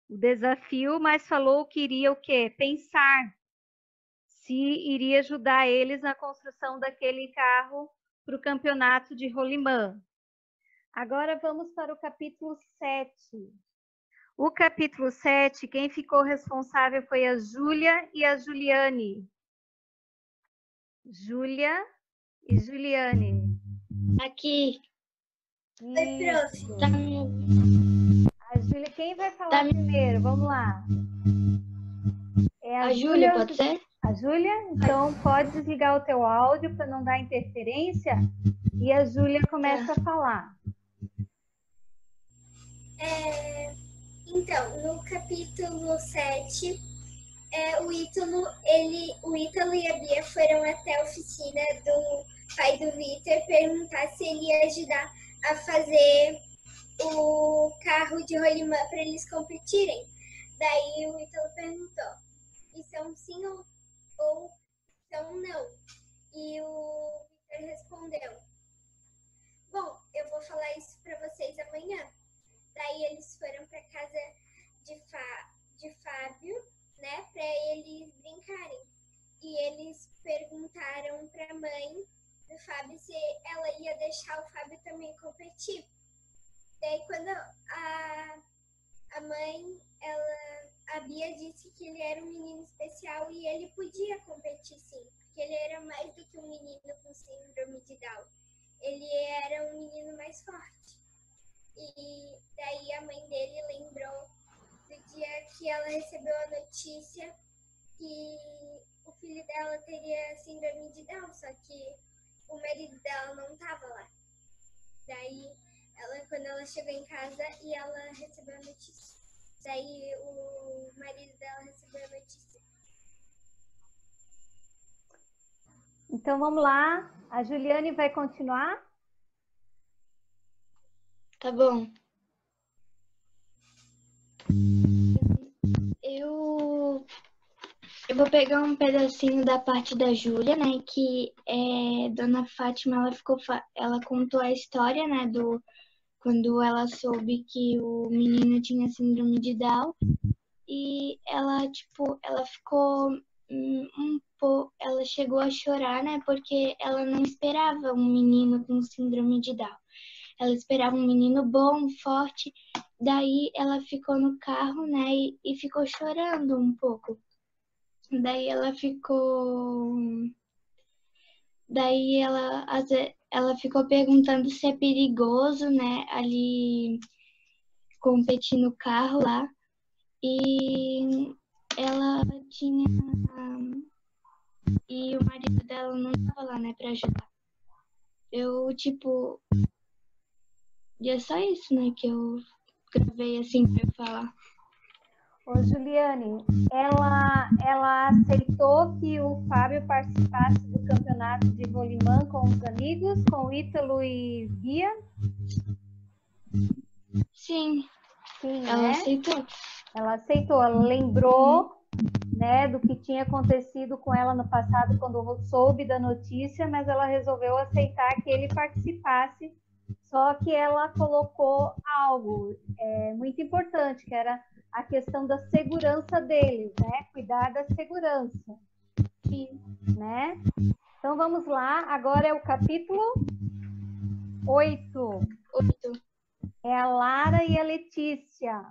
o desafio, mas falou que iria o quê? Pensar se iria ajudar eles na construção daquele carro para o campeonato de rolimã. Agora vamos para o capítulo 7. O capítulo 7, quem ficou responsável foi a Júlia e a Juliane. Júlia e Juliane. Aqui. Isso. Tá. A Júlia, quem vai falar primeiro? Vamos lá. A Júlia, pode ser? A Júlia? Então, pode desligar o teu áudio para não dar interferência e a Júlia começa a falar. Então, no capítulo 7, o Ítalo e a Bia foram até a oficina do pai do Vitor perguntar se ele ia ajudar a fazer o carro de rolimã para eles competirem. Daí o Ítalo perguntou, isso é um sim ou são um não? E o Vitor respondeu, bom, eu vou falar isso para vocês amanhã. Daí eles foram para casa de Fábio, né, para eles brincarem. E eles perguntaram para a mãe do Fábio se ela ia deixar o Fábio também competir. Daí quando a mãe, a Bia disse que ele era um menino especial e ele podia competir sim, porque ele era mais do que um menino com síndrome de Down. Ele era um menino mais forte. E daí a mãe dele lembrou do dia que ela recebeu a notícia que o filho dela teria síndrome de Down, só que o marido dela não estava lá. Daí, quando ela chegou em casa e ela recebeu a notícia. Daí o marido dela recebeu a notícia. Então vamos lá, a Juliane vai continuar? Tá bom. Eu vou pegar um pedacinho da parte da Júlia, né? Que Dona Fátima, ela contou a história, né? Quando ela soube que o menino tinha síndrome de Down. E ela, ela ficou ela chegou a chorar, né? Porque ela não esperava um menino com síndrome de Down. Ela esperava um menino bom, forte. Daí ela ficou no carro, né? E ficou chorando um pouco. Daí ela ficou perguntando se é perigoso, né? Ali competir no carro lá. E ela tinha... E o marido dela não estava lá, né? Pra ajudar. E é só isso, né? Que eu gravei assim pra eu falar. Ô, Juliane, ela aceitou que o Fábio participasse do campeonato de rolimã com os amigos, com o Ítalo e Bia? Sim. Sim, ela né? aceitou. Ela aceitou, ela lembrou, né, do que tinha acontecido com ela no passado quando soube da notícia, mas ela resolveu aceitar que ele participasse, só que ela colocou algo muito importante, que era a questão da segurança deles, né? Cuidar da segurança. Sim. Né? Então vamos lá, agora é o capítulo 8. É a Lara e a Letícia.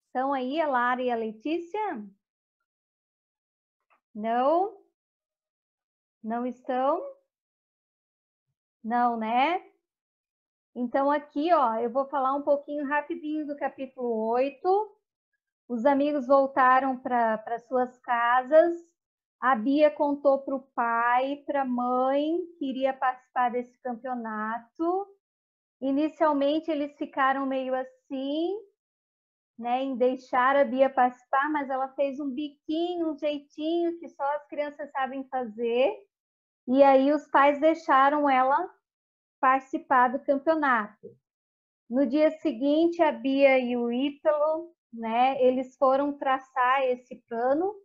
Estão aí a Lara e a Letícia? Não? Não estão? Não, né? Então aqui, ó, eu vou falar um pouquinho rapidinho do capítulo 8. Os amigos voltaram para suas casas. A Bia contou para o pai, para a mãe, que iria participar desse campeonato. Inicialmente, eles ficaram meio assim, né, em deixar a Bia participar, mas ela fez um biquinho, um jeitinho que só as crianças sabem fazer. E aí os pais deixaram ela participar do campeonato. No dia seguinte, a Bia e o Ítalo, né, eles foram traçar esse plano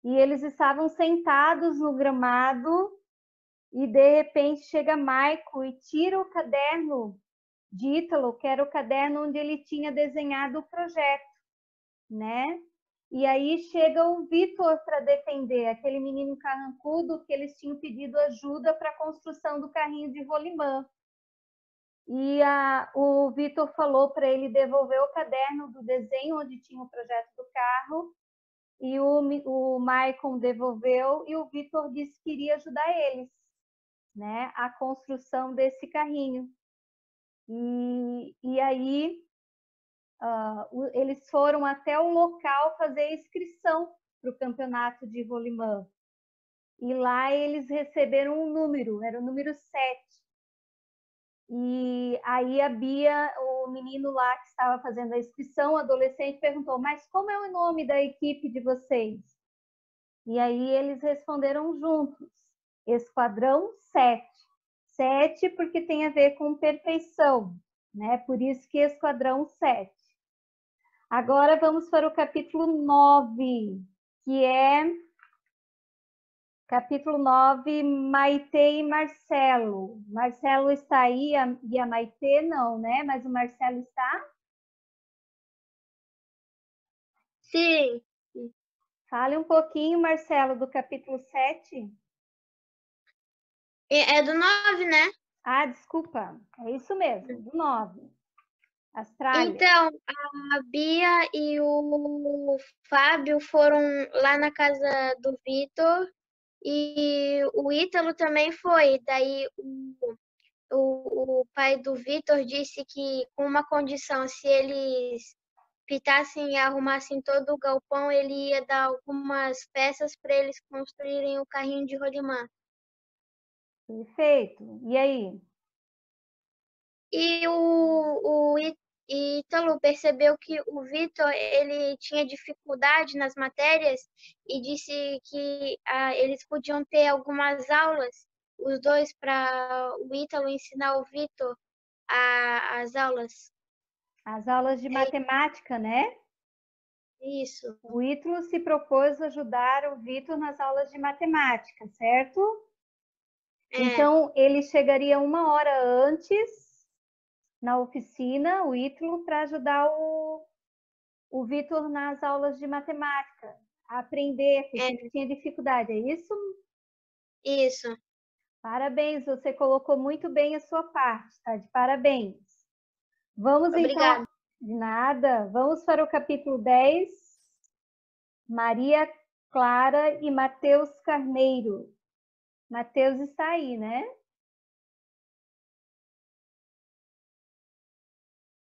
e eles estavam sentados no gramado e de repente chega Maico e tira o caderno de Ítalo, que era o caderno onde ele tinha desenhado o projeto, né? E aí chega o Vitor para defender, aquele menino carrancudo que eles tinham pedido ajuda para a construção do carrinho de rolimã. E o Vitor falou para ele devolver o caderno do desenho onde tinha o projeto do carro, e o Maicon devolveu, e o Vitor disse que iria ajudar eles, né, a construção desse carrinho. E aí eles foram até o local fazer a inscrição para o campeonato de rolimã. E lá eles receberam um número, era o número 7. E aí a Bia, o menino lá que estava fazendo a inscrição, o adolescente, perguntou, mas como é o nome da equipe de vocês? E aí eles responderam juntos, Esquadrão 7. 7 porque tem a ver com perfeição, né? Por isso que Esquadrão 7. Agora vamos para o capítulo 9, que é capítulo 9, Maitê e Marcelo. Marcelo está aí e a Maitê não, né? Mas o Marcelo está? Sim. Fale um pouquinho, Marcelo, do capítulo 7. É do 9, né? Ah, desculpa. É isso mesmo, do 9. Austrália. Então, a Bia e o Fábio foram lá na casa do Vitor e o Ítalo também foi. Daí o pai do Vitor disse que com uma condição, se eles pitassem e arrumassem todo o galpão, ele ia dar algumas peças para eles construírem o carrinho de rolimã. Perfeito. E aí? E o Ítalo percebeu que o Vitor ele tinha dificuldade nas matérias e disse que eles podiam ter algumas aulas, os dois, para o Ítalo ensinar o Vitor as aulas. As aulas de matemática, né? Isso. O Ítalo se propôs ajudar o Vitor nas aulas de matemática, certo? Então, ele chegaria 1 hora antes na oficina, o Ítalo, para ajudar o Vitor nas aulas de matemática, a aprender, porque ele tinha dificuldade, é isso? Isso. Parabéns, você colocou muito bem a sua parte, tá? De parabéns. Vamos Obrigada. Então, de nada, vamos para o capítulo 10, Maria Clara e Mateus Carneiro. Mateus está aí, né?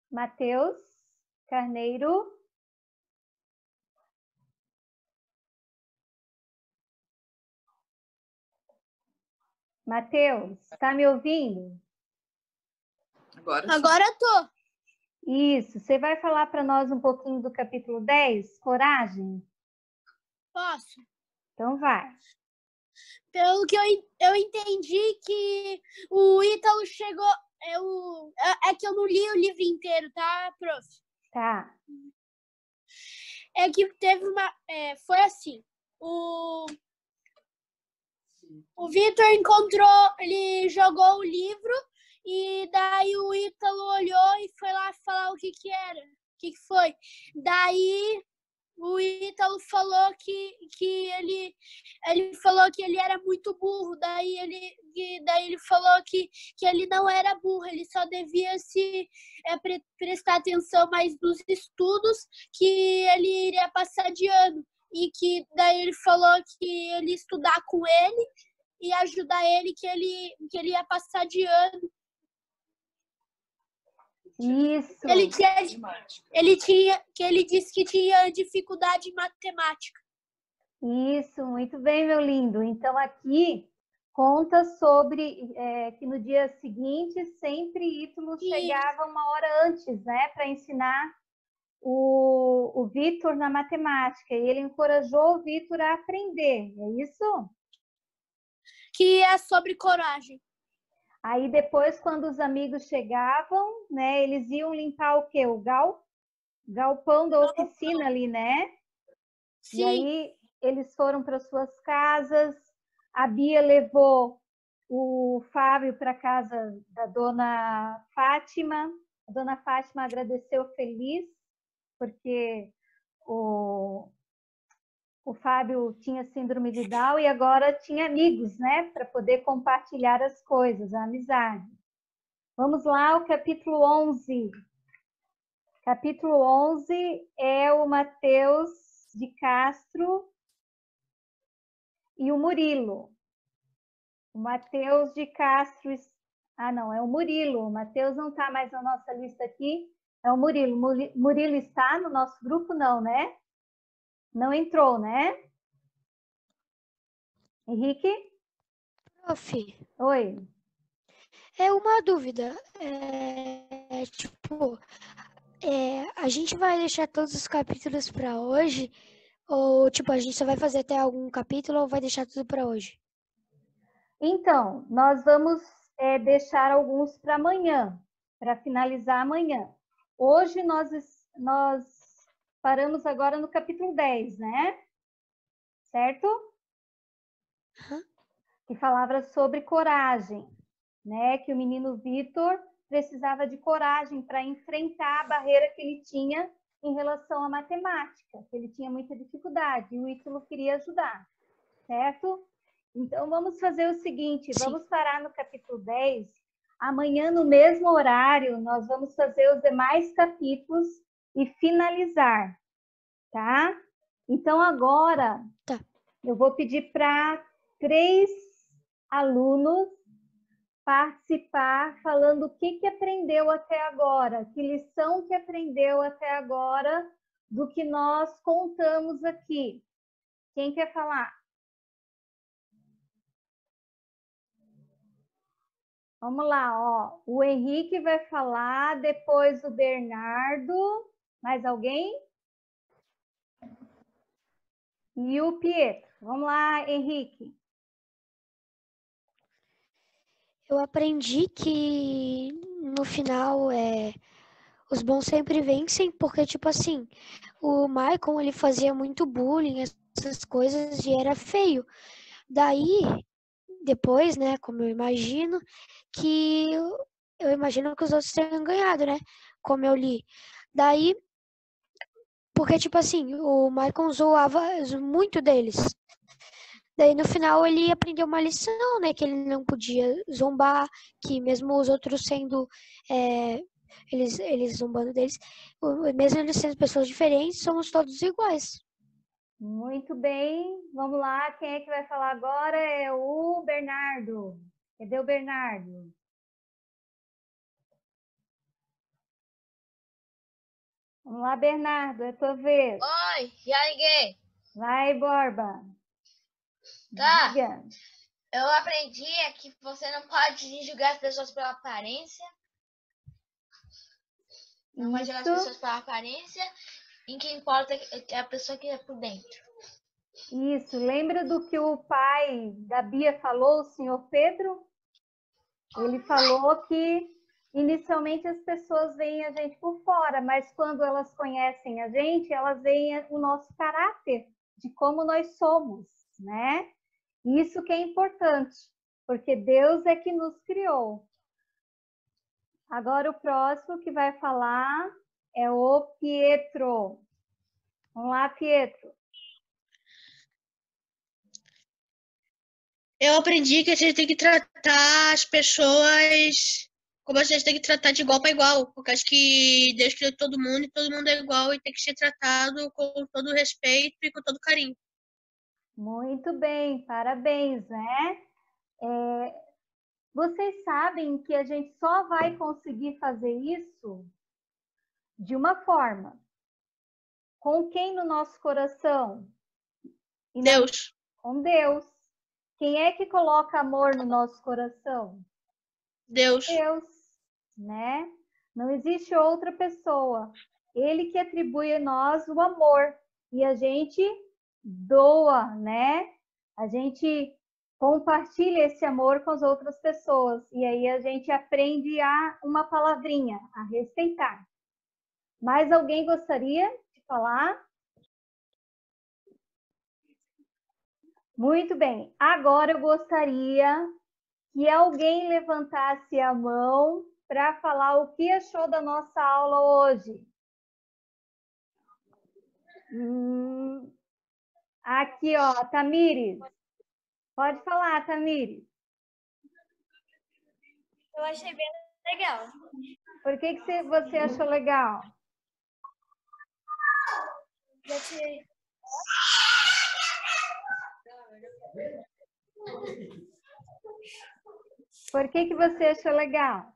Mateus Carneiro. Mateus, está me ouvindo? Agora tô. Isso. Você vai falar para nós um pouquinho do capítulo 10, Coragem? Posso. Então vai. Pelo que eu entendi que o Ítalo chegou... É que eu não li o livro inteiro, tá, prof? Tá. É que teve uma... foi assim. O Vitor ele jogou o livro e daí o Ítalo olhou e foi lá falar o que era, o que foi. Daí o Ítalo falou que ele falou que ele era muito burro, daí ele falou que ele não era burro, ele só devia prestar atenção mais nos estudos, que ele iria passar de ano. E que daí ele falou que ele ia estudar com ele e ajudar ele, que ele ia passar de ano. Isso. Ele disse que tinha dificuldade em matemática. Isso, muito bem, meu lindo. Então, aqui conta sobre que no dia seguinte sempre Ítalo chegava 1 hora antes, né, para ensinar o Vitor na matemática. E ele encorajou o Vitor a aprender, é isso? Que é sobre coragem. Aí depois, quando os amigos chegavam, né, eles iam limpar o quê? O galpão da oficina ali, né? Sim. E aí eles foram para suas casas. A Bia levou o Fábio para a casa da dona Fátima. A dona Fátima agradeceu feliz, porque o Fábio tinha síndrome de Down e agora tinha amigos, né? Para poder compartilhar as coisas, a amizade. Vamos lá, o capítulo 11. Capítulo 11 é o Mateus de Castro e o Murilo. O Mateus de Castro... Ah, não, é o Murilo. O Mateus não está mais na nossa lista aqui. É o Murilo. Murilo está no nosso grupo? Não, né? Não entrou, né? Henrique? Prof. Oi. É uma dúvida. Tipo, a gente vai deixar todos os capítulos para hoje? Ou, tipo, a gente só vai fazer até algum capítulo ou vai deixar tudo para hoje? Então, nós vamos deixar alguns para amanhã, para finalizar amanhã. Hoje nós paramos agora no capítulo 10, né? Certo? Que falava sobre coragem, né? Que o menino Vitor precisava de coragem para enfrentar a barreira que ele tinha em relação à matemática, que ele tinha muita dificuldade, e o Ítalo queria ajudar, certo? Então, vamos fazer o seguinte, vamos parar no capítulo 10. Amanhã, no mesmo horário, nós vamos fazer os demais capítulos e finalizar, tá? Então, agora, eu vou pedir para 3 alunos participar falando o que aprendeu até agora, que lição que aprendeu até agora do que nós contamos aqui. Quem quer falar? Vamos lá, ó. O Henrique vai falar, depois o Bernardo. Mais alguém? E o Pietro. Vamos lá, Henrique. Eu aprendi que no final os bons sempre vencem, porque, tipo assim, o Michael, ele fazia muito bullying, essas coisas, e era feio. Daí, depois, né, como eu imagino, que eu imagino que os outros tenham ganhado, né, como eu li. Daí, porque, tipo assim, o Michael zoava muito deles. Daí, no final, ele aprendeu uma lição, né, que ele não podia zombar, que mesmo os outros sendo... eles zombando deles, mesmo eles sendo pessoas diferentes, somos todos iguais. Muito bem, vamos lá, quem é que vai falar agora é o Bernardo. Cadê o Bernardo? Vamos lá, Bernardo, é tua vez. Oi, já liguei. Vai, Borba. Tá. Diga. Eu aprendi que você não pode julgar as pessoas pela aparência. Não pode julgar as pessoas pela aparência. Em que importa é a pessoa que é por dentro. Isso, lembra do que o pai da Bia falou, o senhor Pedro? Ele falou que inicialmente as pessoas veem a gente por fora, mas quando elas conhecem a gente, elas veem o nosso caráter, de como nós somos, né? Isso que é importante, porque Deus é que nos criou. Agora o próximo que vai falar é o Pietro. Vamos lá, Pietro. Eu aprendi que a gente tem que tratar as pessoas como a gente tem que tratar de igual para igual, porque acho que Deus criou todo mundo e todo mundo é igual e tem que ser tratado com todo respeito e com todo carinho. Muito bem, parabéns, né? Vocês sabem que a gente só vai conseguir fazer isso de uma forma. Com quem no nosso coração? Deus. Com Deus. Quem é que coloca amor no nosso coração? Deus. Deus, né? Não existe outra pessoa. Ele que atribui a nós o amor. E a gente doa, né? A gente compartilha esse amor com as outras pessoas. E aí a gente aprende uma palavrinha, a respeitar. Mais alguém gostaria de falar? Muito bem. Agora eu gostaria que alguém levantasse a mão para falar o que achou da nossa aula hoje. Aqui, ó, Tamires. Pode falar, Tamires. Eu achei bem legal. Por que você achou legal? Por que você achou legal?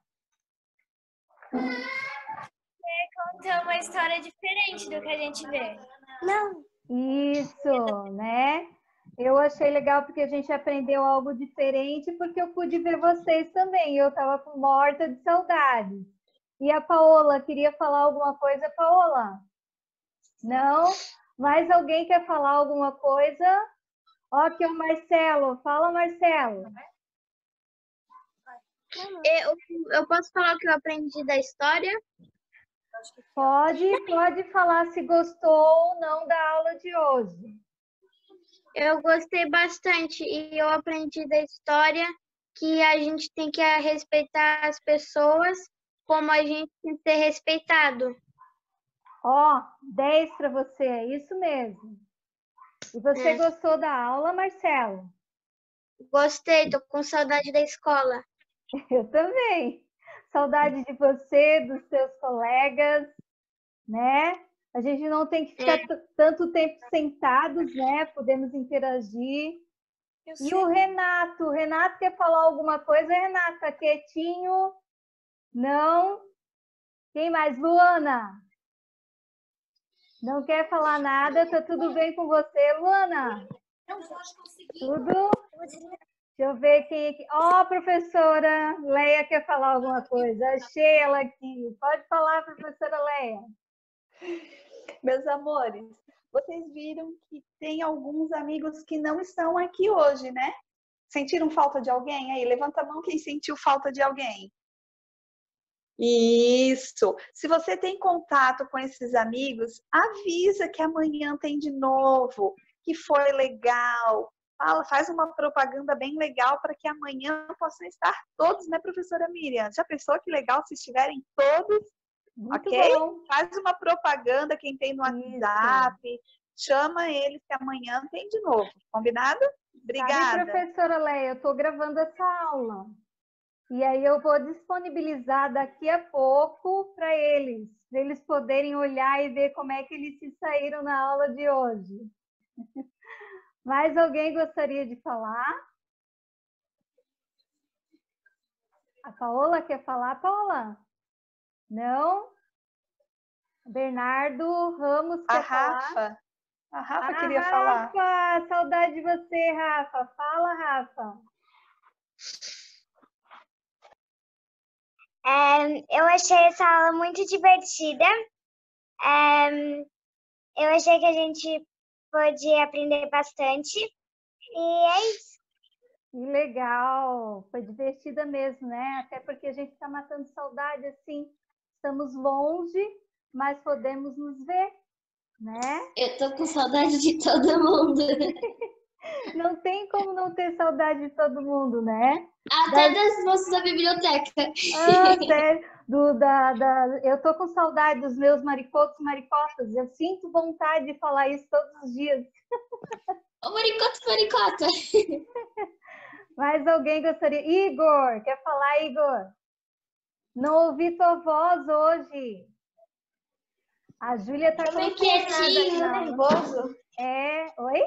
Conta uma história diferente do que a gente vê. Não. Isso, né? Eu achei legal porque a gente aprendeu algo diferente, porque eu pude ver vocês também. Eu estava morta de saudade. E a Paola, queria falar alguma coisa, Paola? Não? Mais alguém quer falar alguma coisa? Ó, aqui é o Marcelo. Fala, Marcelo. Eu posso falar o que eu aprendi da história? Pode falar se gostou ou não da aula de hoje. Eu gostei bastante e eu aprendi da história que a gente tem que respeitar as pessoas como a gente tem que ser respeitado. Ó, 10 para você, é isso mesmo. E você gostou da aula, Marcelo? Gostei, tô com saudade da escola. Eu também. Saudade de você, dos seus colegas, né? A gente não tem que ficar tanto tempo sentados, né? Podemos interagir. E o Renato? O Renato quer falar alguma coisa? Renato, tá quietinho? Não? Quem mais? Luana? Não quer falar nada? Tá tudo bem com você, Luana? Não pode conseguir. Tudo? Deixa eu ver quem aqui. Ó, professora Leia quer falar alguma coisa. Achei ela aqui. Pode falar, professora Leia. Meus amores, vocês viram que tem alguns amigos que não estão aqui hoje, né? Sentiram falta de alguém? Aí, levanta a mão quem sentiu falta de alguém. Isso! Se você tem contato com esses amigos, avisa que amanhã tem de novo, que foi legal. Faz uma propaganda bem legal para que amanhã possam estar todos, né, professora Miriam? Já pensou que legal se estiverem todos? Muito ok? Bom. Faz uma propaganda, quem tem no WhatsApp, chama eles que amanhã tem de novo. Combinado? Obrigada. Sabe, professora Leia, eu estou gravando essa aula. E aí eu vou disponibilizar daqui a pouco para eles poderem olhar e ver como é que eles se saíram na aula de hoje. Mais alguém gostaria de falar? A Paola quer falar, Paola? Não? Bernardo Ramos quer falar? A Rafa queria falar. Rafa, saudade de você, Rafa. Fala, Rafa. Eu achei essa aula muito divertida. Eu achei que a gente pôde aprender bastante. E é isso. Que legal. Foi divertida mesmo, né? Até porque a gente está matando saudade, assim. Estamos longe, mas podemos nos ver, né? Eu tô com saudade de todo mundo. Não tem como não ter saudade de todo mundo, né? Até das moças da biblioteca. Ah, sério. Eu tô com saudade dos meus maricotos e maricotas. Eu sinto vontade de falar isso todos os dias. Ô, maricoto, maricota. Mais alguém gostaria? Igor, quer falar, Igor? Não ouvi tua voz hoje. A Júlia tá quietinho, nervoso. Oi?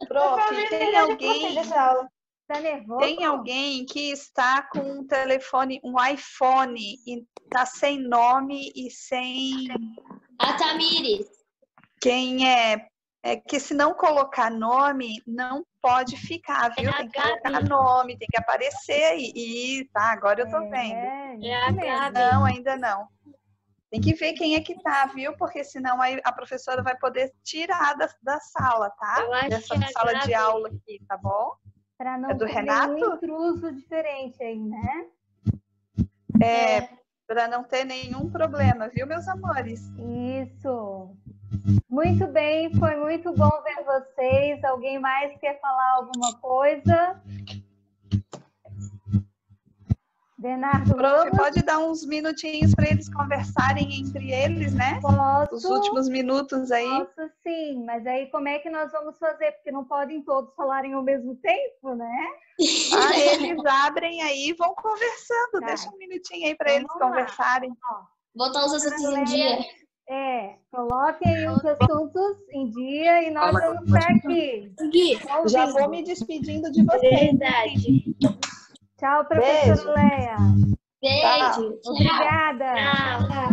Prof, tem alguém... Tá nervoso? Tem alguém que está com um telefone, um iPhone, e tá sem nome e sem... A Tamires. Quem é? É que se não colocar nome, não pode ficar, viu? Tem que colocar nome, tem que aparecer aí. Tá, agora eu tô vendo. Não, ainda não. Tem que ver quem é que tá, viu? Porque senão a professora vai poder tirar da sala, tá? Dessa sala de aula aqui, tá bom? Para não do ter Renato? nenhum intruso diferente aí, né? Para não ter nenhum problema, viu, meus amores? Isso. Muito bem, foi muito bom ver vocês. Alguém mais quer falar alguma coisa? Bernardo, Prof, pode dar uns minutinhos para eles conversarem entre eles, né? Posso. Os últimos minutos aí. Posso sim, mas aí como é que nós vamos fazer? Porque não podem todos falarem ao mesmo tempo, né? Eles abrem aí e vão conversando. Tá. Deixa um minutinho aí para eles conversarem. Botar os assuntos em dia. Coloquem aí os assuntos em dia e nós vamos estar aqui. Já vou me despedindo de vocês. Verdade. Tchau, professora Leia. Beijo. Obrigada. Tchau.